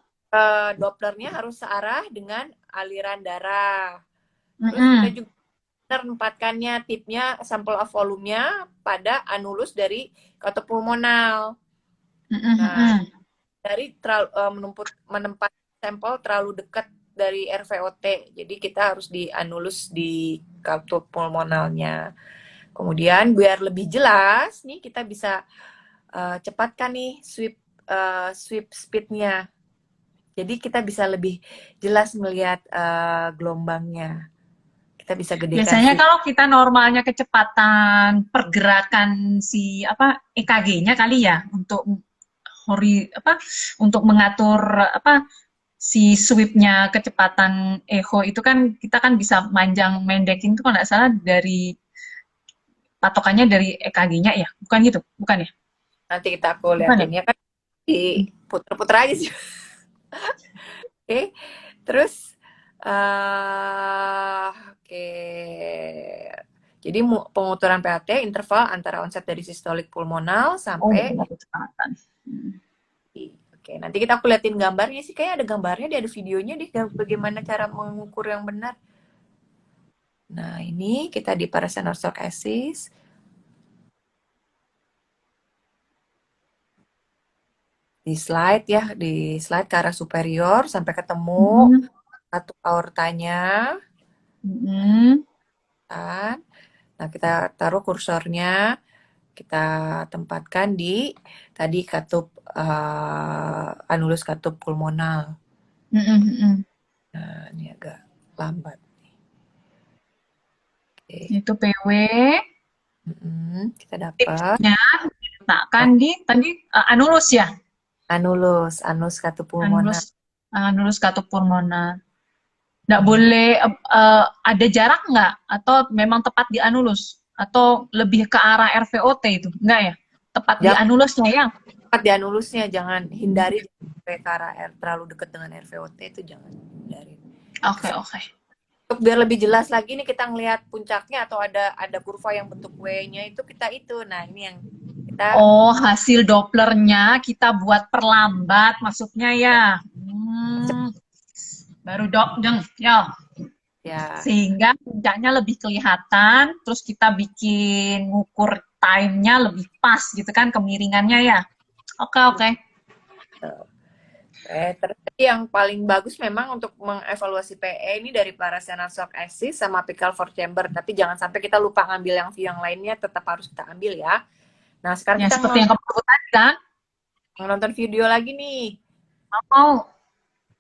Dopplernya harus searah dengan aliran darah. Terus kita juga menempatkannya tipnya sampel of volume-nya pada anulus dari katup pulmonal. Nah, dari menempat sampel terlalu dekat dari RVOT, jadi kita harus di anulus di katup pulmonalnya. Kemudian biar lebih jelas nih kita bisa cepatkan nih sweep speed-nya. Jadi kita bisa lebih jelas melihat gelombangnya. Kita bisa gedekan. Biasanya kalau kita normalnya kecepatan pergerakan si EKG-nya kali ya untuk untuk mengatur si sweep-nya kecepatan echo itu kan kita kan bisa manjang mendekin itu kalau nggak salah dari patokannya dari EKG-nya ya, bukan gitu, bukan ya? Nanti aku liatin ya kan diputer-puter aja sih. Oke, terus oke. Jadi penguturan PAT interval antara onset dari sistolik pulmonal sampai kecepatan. Oke, nanti aku liatin gambarnya sih, kayak ada gambarnya, ada videonya deh bagaimana cara mengukur yang benar. Nah, ini kita di parasternal short axis. Di slide ya, di slide ke arah superior sampai ketemu satu aortanya. Nah, kita taruh kursornya, kita tempatkan di tadi katup anulus katup pulmonal. Nah, ini agak lambat. Itu PW. Kita dapat. Diletakkan di tadi anulus ya? Anus katup pulmonal. Anulus katup pulmonal. Nggak boleh ada jarak nggak? Atau memang tepat di anulus? Atau lebih ke arah RVOT itu? Nggak ya? Tepat di anulusnya ya? Tepat di anulusnya, jangan hindari ke arah terlalu dekat dengan RVOT itu jangan hindari. Oke. Untuk biar lebih jelas lagi nih kita ngelihat puncaknya atau ada kurva yang bentuk W-nya itu kita itu. Nah, ini yang kita hasil Dopplernya kita buat perlambat maksudnya ya. Baru ya. Sehingga puncaknya lebih kelihatan, terus kita bikin ngukur time-nya lebih pas gitu kan kemiringannya ya. Oke. Terus yang paling bagus memang untuk mengevaluasi PE ini dari parasternal short axis sama apical four chamber, tapi jangan sampai kita lupa ngambil yang view yang lainnya, tetap harus kita ambil ya. Nah, sekarang kita seperti yang kamu tadi kan? Nonton video lagi nih. Mau.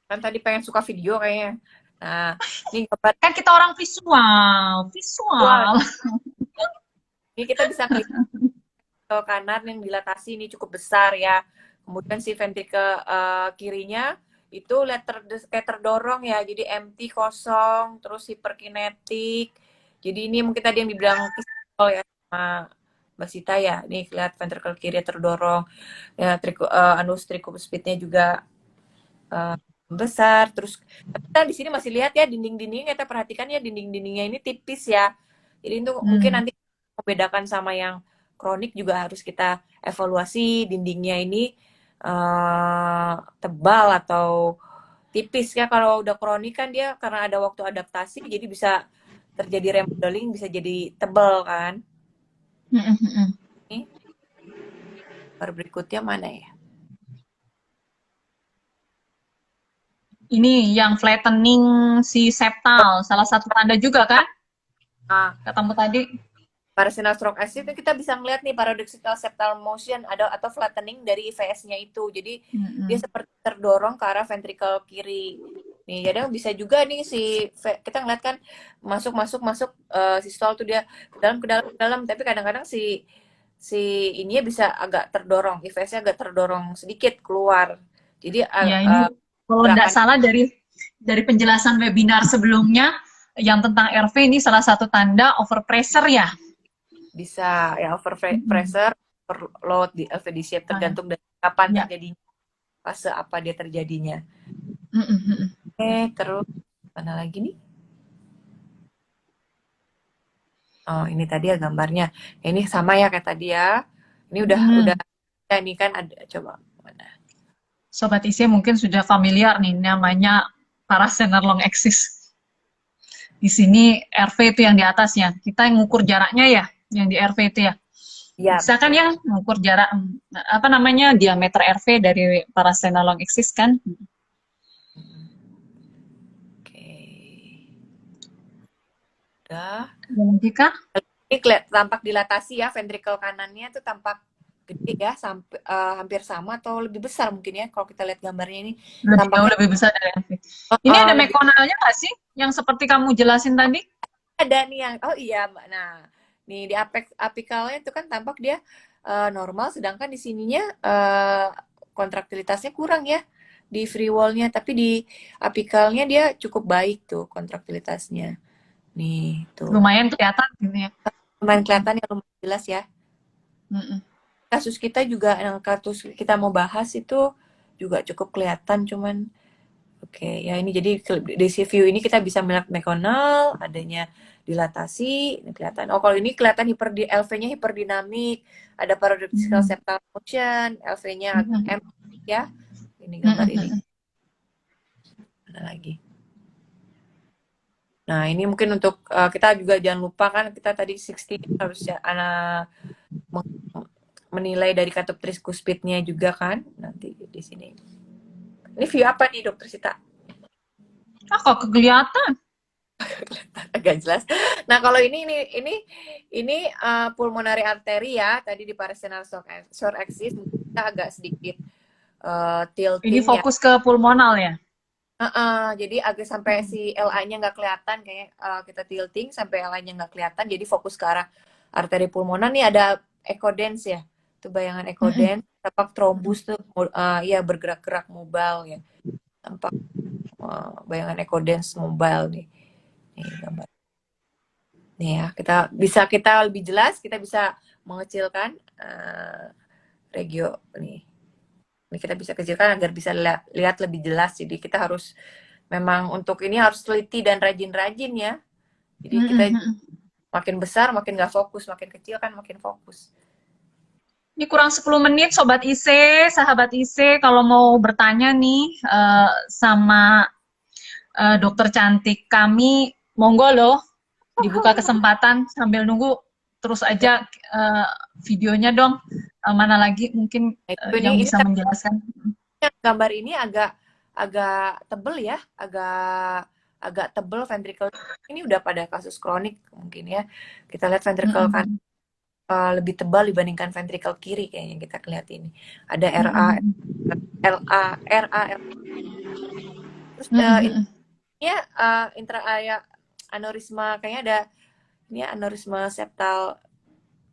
Kan tadi pengen suka video kayaknya. Nah, ini gambar. Kan kita orang visual. Ini kita bisa klik ke kanan yang dilatasi ini cukup besar ya. Kemudian si ventricle kirinya itu kayak terdorong ya. Jadi empty, kosong, terus hiperkinetik. Jadi ini mungkin tadi yang dibilang ya sama Mbak Sita ya. Nih lihat ventricle kiri terdorong. Ya, anus tricuspid speednya juga besar. Terus kita di sini masih lihat ya dinding-dindingnya, kita perhatikan ya dinding-dindingnya ini tipis ya. Jadi itu mungkin nanti membedakan sama yang kronik juga harus kita evaluasi dindingnya ini tebal atau tipis ya. Kalau udah kronik kan dia karena ada waktu adaptasi jadi bisa terjadi remodeling, bisa jadi tebal kan. Ini berikutnya mana ya? Ini yang flattening si septal, salah satu tanda juga kan? Katamu tadi. Parasinal stroke axis itu kita bisa melihat nih paradoxical septal motion atau flattening dari IVS-nya itu. Jadi dia seperti terdorong ke arah ventricle kiri. Nih, kadang bisa juga nih kita ngeliat kan masuk sistol tuh dia ke dalam, tapi kadang-kadang si ininya bisa agak terdorong, IVS-nya agak terdorong sedikit keluar. Jadi Ya, ini kalau tidak gerakan salah dari penjelasan webinar sebelumnya yang tentang RV, ini salah satu tanda overpressure ya. bisa ya over pressure, overload di LVD shape tergantung dari kapan terjadinya, fase apa dia terjadinya. Terus mana lagi nih? Oh, ini tadi ya gambarnya. Ini sama ya kayak tadi ya. Ini udah ya, ini kan ada, coba mana? Sobat IC mungkin sudah familiar nih namanya parasenar long axis. Di sini RV itu yang di atasnya. Kita yang ngukur jaraknya ya, yang di RV itu ya. Ya, Bisa kan ya ngukur jarak apa namanya diameter RV dari parasenar long axis kan? Oke. Udah. Jika Ini tampak dilatasi ya, ventricle kanannya tuh tampak gede ya, sampai hampir sama atau lebih besar mungkin ya kalau kita lihat gambarnya ini. jauh lebih besar dari RV. Ini ada mekonalnya nggak sih? Yang seperti kamu jelasin tadi? Ada nih yang, oh iya Mbak. Nah, nih di apikalnya itu kan tampak dia normal, sedangkan di sininya kontraktilitasnya kurang ya di free wall-nya, tapi di apikalnya dia cukup baik tuh kontraktilitasnya. Nih, tuh. Lumayan kelihatan gitu ya. Lumayan kelihatan ya, lumayan jelas ya. Kasus kita juga, yang kasus kita mau bahas itu juga cukup kelihatan, cuman oke, ya ini jadi di view ini kita bisa melihat mekonal, adanya dilatasi, ini kelihatan. Oh, kalau ini kelihatan LV-nya hiperdinamik, ada paradoxical septal motion, LV-nya M ya. Ini gambar ini. Ada lagi. Nah, ini mungkin untuk kita juga jangan lupa kan kita tadi 60 harusnya menilai dari katup tricuspidnya juga kan nanti di sini. Ini view apa nih Dokter Sita? Kok kelihatan? Agak jelas. Nah, kalau ini pulmonary artery ya, tadi di parasinal short axis kita agak sedikit tilting. Ini fokus ya ke pulmonal ya? Jadi agak sampai si LA-nya nggak kelihatan, kayak kita tilting sampai LA-nya nggak kelihatan, jadi fokus ke arah arteri pulmoner. Nih ada echodens ya, itu bayangan echodens, tampak trombus tuh, ya bergerak-gerak mobile ya, tampak bayangan echodens mobile nih. Nih gambar. Nih ya, kita lebih jelas, kita bisa mengecilkan regio nih. Ini kita bisa kecilkan agar bisa lihat lebih jelas. Jadi kita harus memang untuk ini harus teliti dan rajin-rajin ya. Jadi kita makin besar makin nggak fokus, makin kecil kan makin fokus. Ini kurang 10 menit Sobat IC, sahabat IC kalau mau bertanya nih sama dokter cantik kami, monggo loh dibuka kesempatan sambil nunggu terus aja videonya dong. Mana lagi mungkin yang bisa menjelaskan. Gambar ini agak tebel ya, agak tebel ventricle. Ini udah pada kasus kronik mungkin ya. Kita lihat ventricle kan lebih tebal dibandingkan ventricle kiri kayaknya kita lihat ini. Ada RA, LA, RA. Terus ini intra aneurisma, kayaknya ada ini aneurisma septal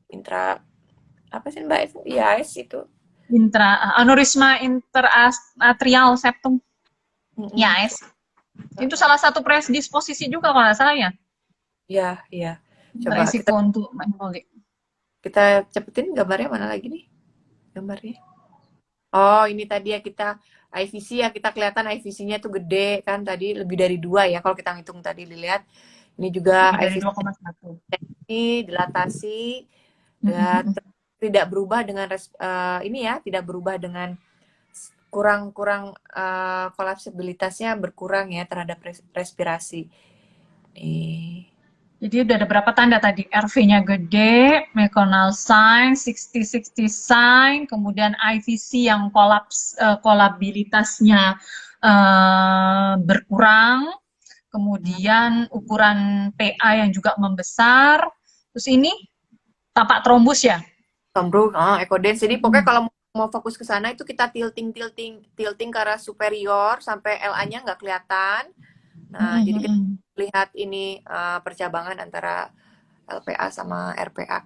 intra apa sih Mbak? IAS itu. Aneurisma interatrial septum. IAS. Itu salah satu predisposisi juga kalau nggak salah ya? Iya. Coba resiko untuk emboli. Kita cepetin gambarnya, mana lagi nih gambarnya? Oh, ini tadi ya kita IVC ya, kita kelihatan IVC-nya tuh gede kan, tadi lebih dari 2 ya kalau kita ngitung tadi dilihat. Ini juga IVC 2,1. Dilatasi dan tidak berubah dengan ini ya, tidak berubah dengan kurang kolapsibilitasnya berkurang ya terhadap respirasi. Jadi udah ada berapa tanda tadi? RV-nya gede, meconal sign, 60-60 sign, kemudian IVC yang kolabilitasnya berkurang, kemudian ukuran PA yang juga membesar. Terus ini tapak trombus ya. Tombro, ekodance. Jadi pokoknya Hmm. kalau mau fokus ke sana itu kita tilting ke arah superior sampai LA-nya nggak kelihatan. Nah, jadi kita Mm-mm. lihat ini percabangan antara LPA sama RPA.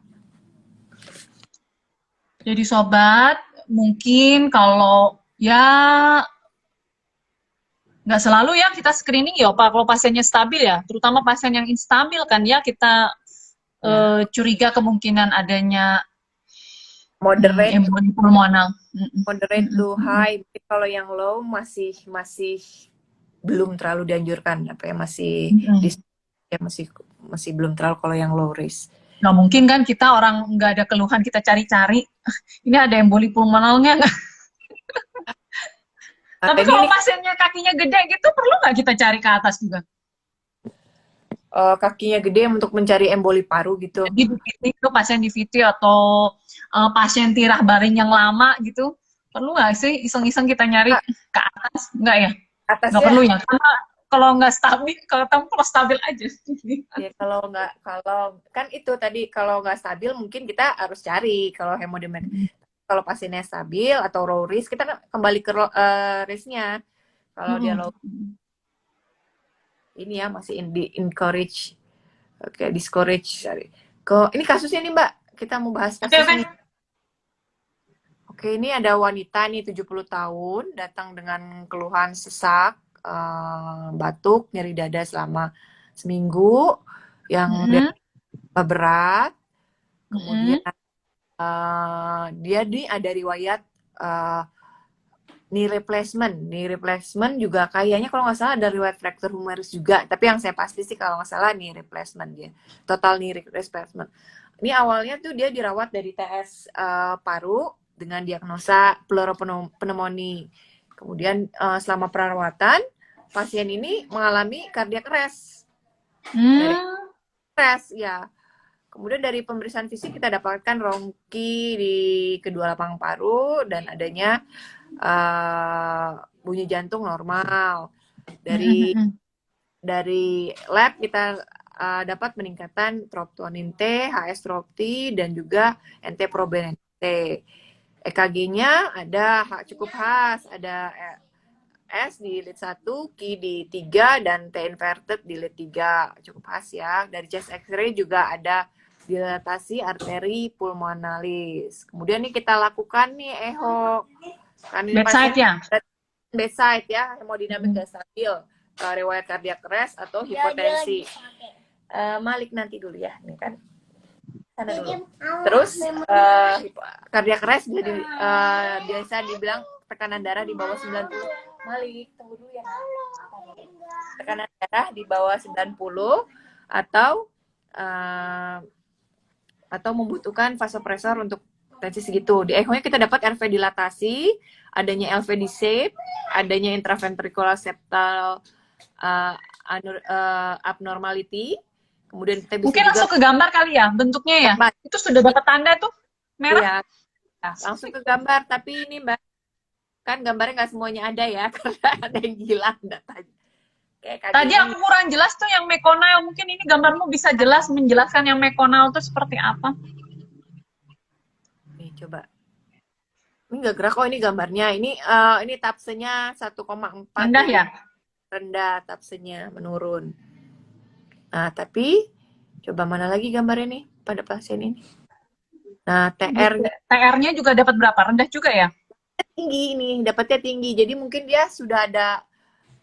Jadi sobat, mungkin kalau ya nggak selalu ya kita screening ya Pak kalau pasiennya stabil ya, terutama pasien yang instabil kan ya kita Ya, curiga kemungkinan adanya moderate emboli pulmonal. Mm-mm. moderate to Mm-mm. high. Mungkin kalau yang low masih belum terlalu dianjurkan, apa ya, masih Mm-mm. ya masih belum terlalu kalau yang low risk. Nggak mungkin kan kita orang nggak ada keluhan kita cari-cari ini ada emboli pulmonalnya nggak? Tapi Ini kalau nih pasiennya kakinya gede gitu perlu nggak kita cari ke atas juga? kakinya gede untuk mencari emboli paru gitu. Jadi di VT itu pasien di VT atau pasien tirah baring yang lama gitu, perlu nggak sih iseng-iseng kita nyari Kak, ke atas? Nggak ya? Nggak atasnya perlu ya? Karena kalau nggak stabil, kalau stabil aja. ya kalau kan itu tadi kalau nggak stabil mungkin kita harus cari kalau hemodinamik. Kalau pasiennya stabil atau low risk kita kembali ke risknya. Kalau dia low ini ya masih di encourage, oke, discourage, sorry. Ini kasusnya nih Mbak, kita mau bahas Oke, kasus oke. ini. Oke, ini ada wanita nih 70 tahun datang dengan keluhan sesak, batuk, nyeri dada selama seminggu yang Mm-mm. berat. Kemudian Mm-mm. dia nih ada riwayat uh, knee replacement juga kayaknya kalau nggak salah ada riwayat fracture humerus juga. Tapi yang saya pasti sih kalau nggak salah knee replacement dia, total knee replacement. Ini awalnya tuh dia dirawat dari TS paru dengan diagnosa pleuropneumonia. Kemudian selama perawatan pasien ini mengalami cardiac arrest. Dari Hmm. arrest ya. Kemudian dari pemeriksaan fisik kita dapatkan rongki di kedua lapang paru dan adanya bunyi jantung normal. Dari Mm-mm. lab kita dapat peningkatan troponin T, HS-TROP dan juga NT-proBNP T. EKG-nya ada cukup khas, ada S di lead 1, Q di 3, dan T inverted di lead 3. Cukup khas ya. Dari chest X-ray juga ada dilatasi arteri pulmonalis. Kemudian nih kita lakukan nih echo. Kan ini pasien Bedside ya? bedside ya, hemodinamik gak stabil, riwayat cardiac arrest atau hipotensi. Malik nanti dulu ya, ini kan sana dulu. Terus cardiac arrest jadi biasa dibilang tekanan darah di bawah 90. Malik, tunggu dulu ya. Tekanan darah di bawah 90 atau membutuhkan vasopresor untuk tensi segitu. Di echo-nya kita dapat RV dilatasi, adanya LV shape, adanya intraventricular septal abnormality. Kemudian kita bisa Mungkin juga langsung ke gambar kali ya bentuknya ya? Itu sudah dapat tanda tuh merah? iya, langsung ke gambar. Tapi ini Mbak, kan gambarnya nggak semuanya ada ya, karena ada yang hilang datanya. Tadi aku kurang jelas tuh yang mekonal. Mungkin ini gambarmu bisa jelas menjelaskan yang mekonal itu seperti apa? Nih coba. Ini nggak gerak kok ini gambarnya. Ini tapsenya 1,4 Rendah jadi ya? rendah, tapsenya menurun. Nah, tapi coba mana lagi gambarnya nih pada pasien ini. Nah, TR-nya TR-nya juga dapat berapa? Rendah juga ya? tinggi ini, dapatnya tinggi. Jadi mungkin dia sudah ada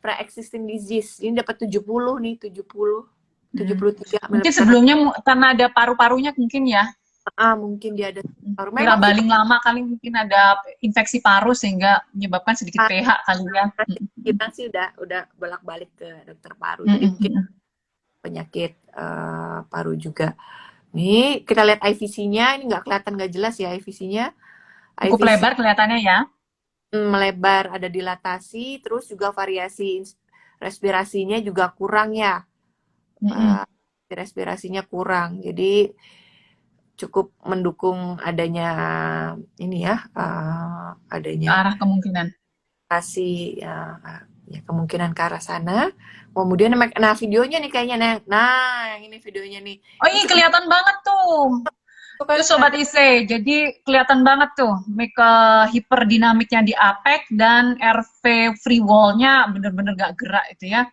pre-existing disease. Ini dapat 70 nih, 70. 73 Mungkin mm. sebelumnya karena ada paru-parunya mungkin ya. Mungkin dia ada paru. Kira Memang sih baling lama kali mungkin ada infeksi paru sehingga menyebabkan sedikit pH kali ya. kita sih udah bolak-balik ke dokter paru. Jadi mungkin penyakit paru juga. Nih kita lihat IVC-nya, ini nggak kelihatan, nggak jelas ya IVC-nya. Cukup IVC lebar kelihatannya ya. melebar, ada dilatasi, terus juga variasi respirasinya juga kurang ya. Respirasinya kurang, jadi cukup mendukung adanya ini ya, adanya Ke arah kemungkinan. kasih ya kemungkinan ke arah sana. Kemudian nah videonya nih kayaknya, nah yang ini videonya nih. Oh Ini iya cukup kelihatan banget tuh. Itu kan Itu Sobat kadang IC, jadi kelihatan banget tuh hiperdinamiknya di APEC dan RV free wall-nya bener-bener gak gerak itu ya.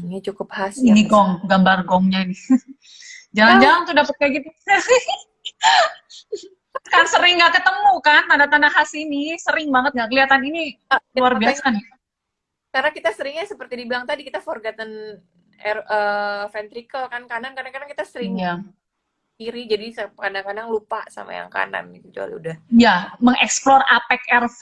ini cukup khas Ini yang gong, gambar gongnya ini. ya Jangan-jangan tuh dapet kayak gitu. Kan sering nggak ketemu kan tanda-tanda khas ini, sering banget nggak kelihatan ini luar makanya biasa nih. karena kita seringnya seperti dibilang tadi kita forgotten ventricle kan kanan kadang-kadang kita sering Iya. kiri jadi kadang-kadang lupa sama yang kanan gitu kecuali udah Ya, mengeksplor APEC RV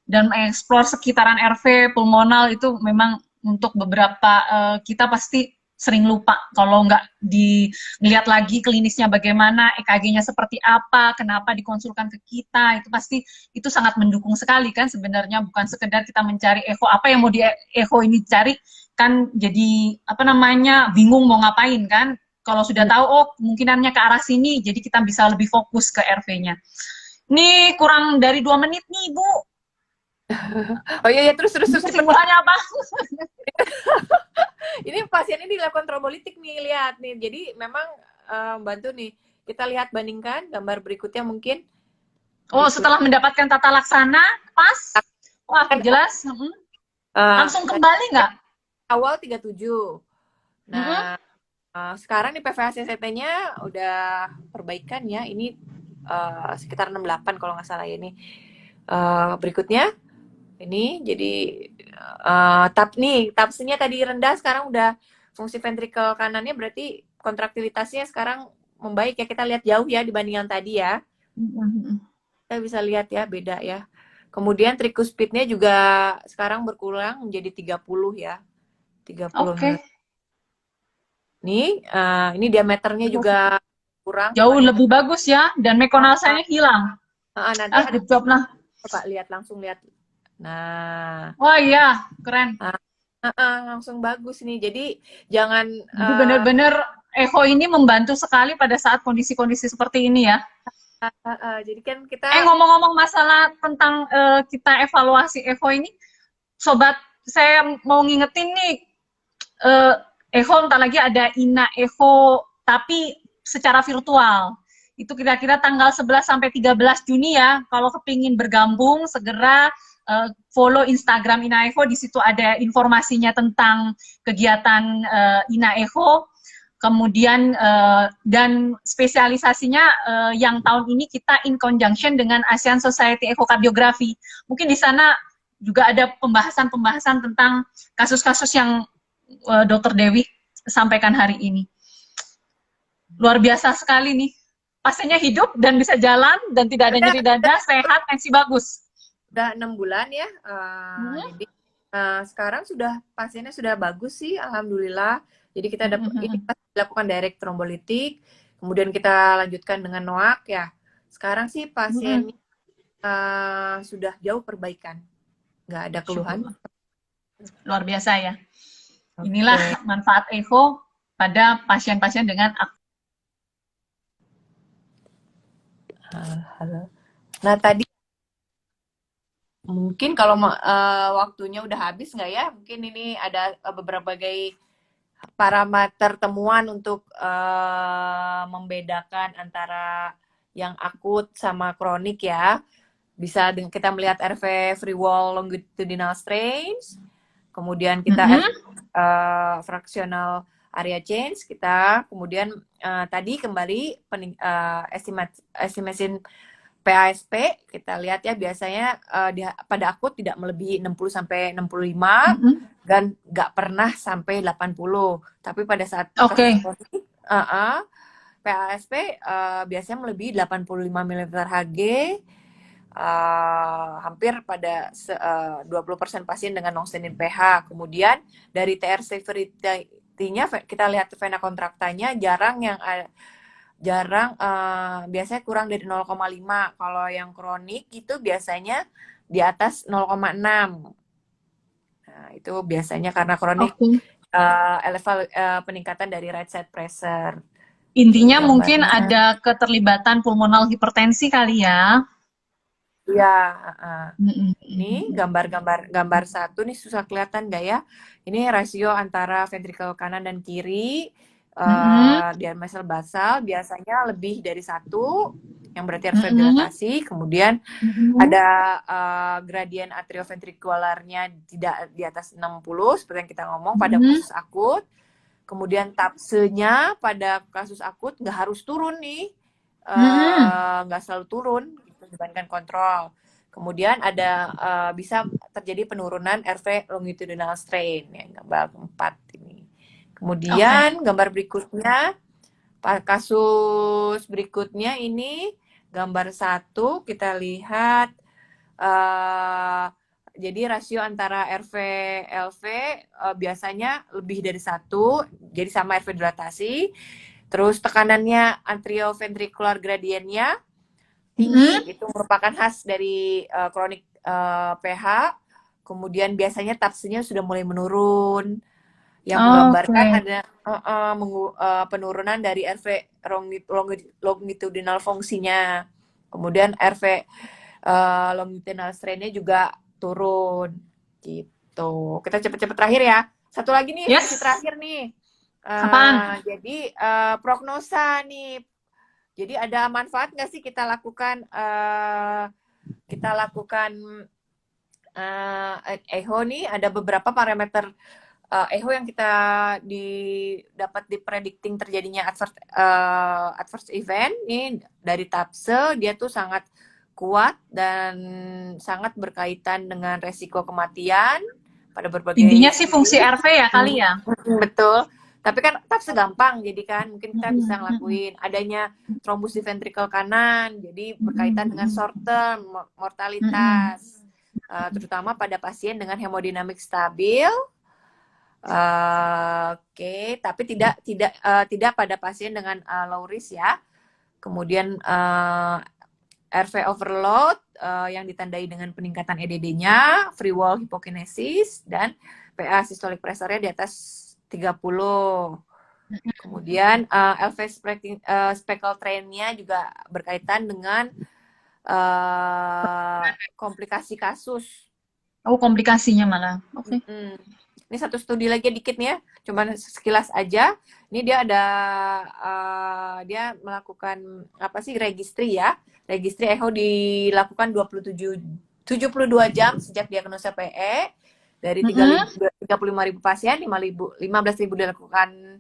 dan mengeksplor sekitaran RV pulmonal itu memang untuk beberapa kita pasti sering lupa kalau nggak dilihat lagi klinisnya bagaimana, EKG-nya seperti apa, kenapa dikonsulkan ke kita, itu pasti itu sangat mendukung sekali kan sebenarnya bukan sekedar kita mencari echo apa yang mau di echo ini cari kan jadi apa namanya bingung mau ngapain kan kalau sudah tahu oh kemungkinannya ke arah sini jadi kita bisa lebih fokus ke RV-nya. Nih kurang dari 2 menit nih Bu. oh iya, iya terus cepet nih Kesimpulannya apa? ini pasien ini dilakukan trombolitik nih lihat nih jadi memang bantu nih kita lihat bandingkan gambar berikutnya mungkin Oh berikut setelah mendapatkan tata laksana pas, wah kan jelas. Langsung kembali nggak? awal 37 Mm-mm. nah sekarang di PVACCT-nya udah perbaikan ya ini sekitar 68 kalau nggak salah ya ini berikutnya ini jadi tapsinya tadi rendah sekarang udah fungsi ventrikel kanannya berarti kontraktilitasnya sekarang membaik ya kita lihat jauh ya dibanding yang tadi ya Mm-mm. kita bisa lihat ya beda ya kemudian tricuspidnya juga sekarang berkurang menjadi 30 ya 30 Oke. mm nih ini diameternya juga kurang Jauh dibanding lebih bagus ya dan mekonasanya hilang. nanti ada Good job lah. coba lihat langsung lihat nah Wah iya, keren. langsung bagus nih jadi jangan Jadi benar-benar echo ini membantu sekali pada saat kondisi-kondisi seperti ini ya. jadi kan kita Ngomong-ngomong masalah tentang kita evaluasi echo ini, sobat, saya mau ngingetin nih, eh, Echo ntar lagi ada Ina Echo, tapi secara virtual. Itu kira-kira tanggal 11 sampai 13 Juni ya. Kalau kepingin bergabung, segera follow Instagram Ina Echo. Di situ ada informasinya tentang kegiatan Ina Echo. Kemudian dan spesialisasinya yang tahun ini kita in conjunction dengan ASEAN Society Echocardiografi. Mungkin di sana juga ada pembahasan-pembahasan tentang kasus-kasus yang Dokter Dewi sampaikan hari ini. Luar biasa sekali nih. Pasiennya hidup dan bisa jalan dan tidak ada udah nyeri dada, sehat, tensi bagus. udah 6 bulan ya jadi sekarang sudah pasiennya sudah bagus sih alhamdulillah jadi kita ini dilakukan direct trombolitik kemudian kita lanjutkan dengan NOAC ya sekarang sih pasiennya sudah jauh perbaikan nggak ada keluhan luar biasa ya. Inilah okay. manfaat echo pada pasien-pasien dengan halo. Nah tadi mungkin kalau waktunya udah habis nggak ya? Mungkin ini ada beberapa parameter temuan untuk membedakan antara yang akut sama kronik ya. Bisa kita melihat RV free wall longitudinal strains, kemudian kita fractional area change, kita kemudian tadi kembali estimation PASP kita lihat ya biasanya pada akut tidak melebihi 60 sampai 65 dan nggak pernah sampai 80. Tapi pada saat kasus kronik PASP biasanya melebihi 85 mm Hg hampir pada 20% pasien dengan non-stenoid pH. Kemudian dari TR severity-nya kita lihat vena contractanya jarang biasanya kurang dari 0,5 kalau yang kronik itu biasanya di atas 0,6 nah itu biasanya karena kronik peningkatan dari right side pressure intinya mungkin ada keterlibatan pulmonal hipertensi kali ya. Iya, ini gambar satu nih susah kelihatan nggak ya? Ini rasio antara ventrikel kanan dan kiri Mm-mm. Diameter basal biasanya lebih dari 1, yang berarti RV Mm-mm. dilatasi. Kemudian Mm-mm. ada gradien atrioventrikularnya tidak di atas 60, seperti yang kita ngomong pada Mm-mm. kasus akut. Kemudian tapsenya pada kasus akut nggak harus turun nih, Mm-mm. nggak selalu turun dibandingkan kontrol. Kemudian ada bisa terjadi penurunan RV longitudinal strain, yang gambar keempat ini. Oke. Kemudian gambar berikutnya, kasus berikutnya ini gambar 1, kita lihat jadi rasio antara RV LV biasanya lebih dari 1, jadi sama RV dilatasi. Terus tekanannya atrioventricular gradiennya tinggi, Mm-mm. itu merupakan khas dari kronik PH. Kemudian biasanya tapsinya sudah mulai menurun, yang Oke. menggambarkan ada penurunan dari RV longitudinal fungsinya. Kemudian RV longitudinal strain-nya juga turun gitu. Kita cepet-cepet terakhir ya. Satu lagi nih, fungsi Yes. terakhir nih. Apaan? Jadi prognosa nih. Jadi ada manfaat nggak sih kita lakukan echo nih? Ada beberapa parameter echo yang kita dapat dipredicting terjadinya adverse event nih dari TAPSE. Dia tuh sangat kuat dan sangat berkaitan dengan resiko kematian pada Intinya berbagai sih fungsi segi. RV ya kali ya. Betul. Tapi kan TAPSE gampang, jadi kan mungkin kita bisa Mm-mm. Mm-mm. ngelakuin adanya trombus di ventrikel kanan, jadi berkaitan dengan Mm-mm. short term Mm-mm. mortalitas, terutama pada pasien dengan hemodinamik stabil. Oke, tapi tidak pada pasien dengan low risk ya. Kemudian RV overload yang ditandai dengan peningkatan EDD-nya, free wall hipokinesis, dan PA systolic pressure-nya di atas 30. Kemudian LV speckle train-nya juga berkaitan dengan komplikasi kasus. Oh, komplikasinya malah. Oke. Mm-mm. Ini satu studi lagi dikit nih ya, cuman sekilas aja. Ini dia ada dia melakukan apa sih, registry ya. Registry echo dilakukan 72 jam sejak diagnosa PE. Dari Mm-mm. 35.000 pasien, 15.000 dilakukan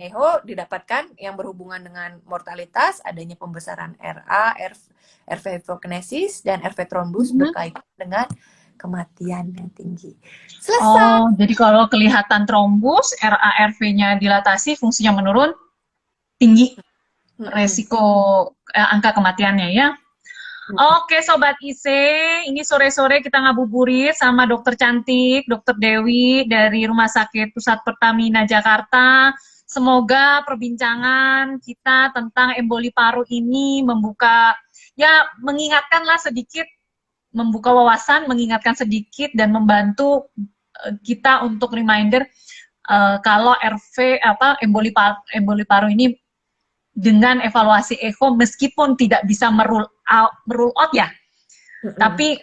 echo, didapatkan yang berhubungan dengan mortalitas, adanya pembesaran RA, RV hipokinesis, dan RV trombus Mm-mm. berkaitan dengan kematian yang tinggi. Selesai. Oh, jadi kalau kelihatan trombus, RARV-nya dilatasi, fungsinya menurun, tinggi Mm-mm. resiko angka kematiannya ya. Oke, Sobat IC, ini sore-sore kita ngabuburit sama dokter cantik, dokter Dewi dari Rumah Sakit Pusat Pertamina Jakarta. Semoga perbincangan kita tentang emboli paru ini membuka, ya mengingatkanlah sedikit, membuka wawasan, mengingatkan sedikit, dan membantu kita untuk reminder kalau RV emboli paru ini dengan evaluasi echo meskipun tidak bisa merule out ya, tapi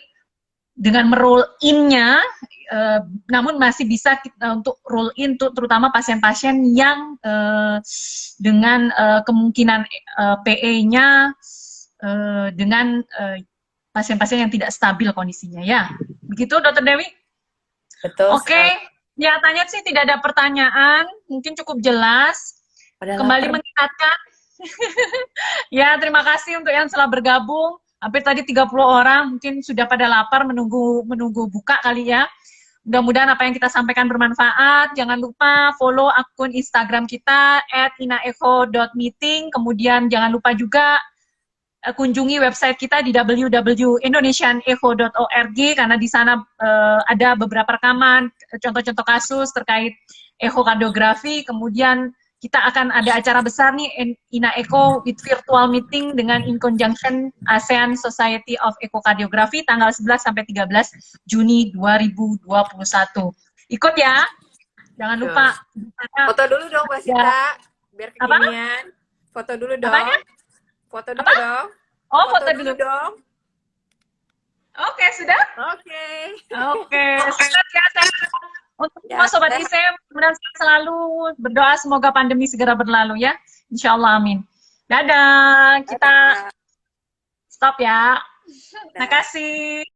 dengan merule in-nya namun masih bisa kita untuk rule in terutama pasien-pasien yang dengan kemungkinan PE-nya dengan pasien-pasien yang tidak stabil kondisinya ya. Begitu Dokter Dewi? Betul Oke, sekali. nyatanya sih tidak ada pertanyaan, mungkin cukup jelas. Pada Kembali lapar. mengingatkan, ya terima kasih untuk yang telah bergabung. Hampir tadi 30 orang, mungkin sudah pada lapar menunggu buka kali ya. Mudah-mudahan apa yang kita sampaikan bermanfaat. Jangan lupa follow akun Instagram kita @inaecho.meeting. Kemudian jangan lupa juga kunjungi website kita di www.indonesianecho.org karena di sana ada beberapa rekaman, contoh-contoh kasus terkait echokardiografi. Kemudian kita akan ada acara besar nih, Ina Echo with virtual meeting dengan in conjunction ASEAN Society of Echocardiography tanggal 11 sampai 13 Juni 2021. Ikut ya. Jangan lupa. Foto dulu dong Mbak Ya. Sita, biar Apa? kekinian. Foto dulu Apanya? dong. Foto dulu Apa? dong. Oh, Foto foto dulu dulu. dong. Oke, sudah? Oke. Oke, sehat ya, sehat. Untuk Ya, semua sobat saya ISEM, kemudian selalu berdoa semoga pandemi segera berlalu ya. Insya Allah, amin. Dadah, kita ada. stop ya. Terima kasih.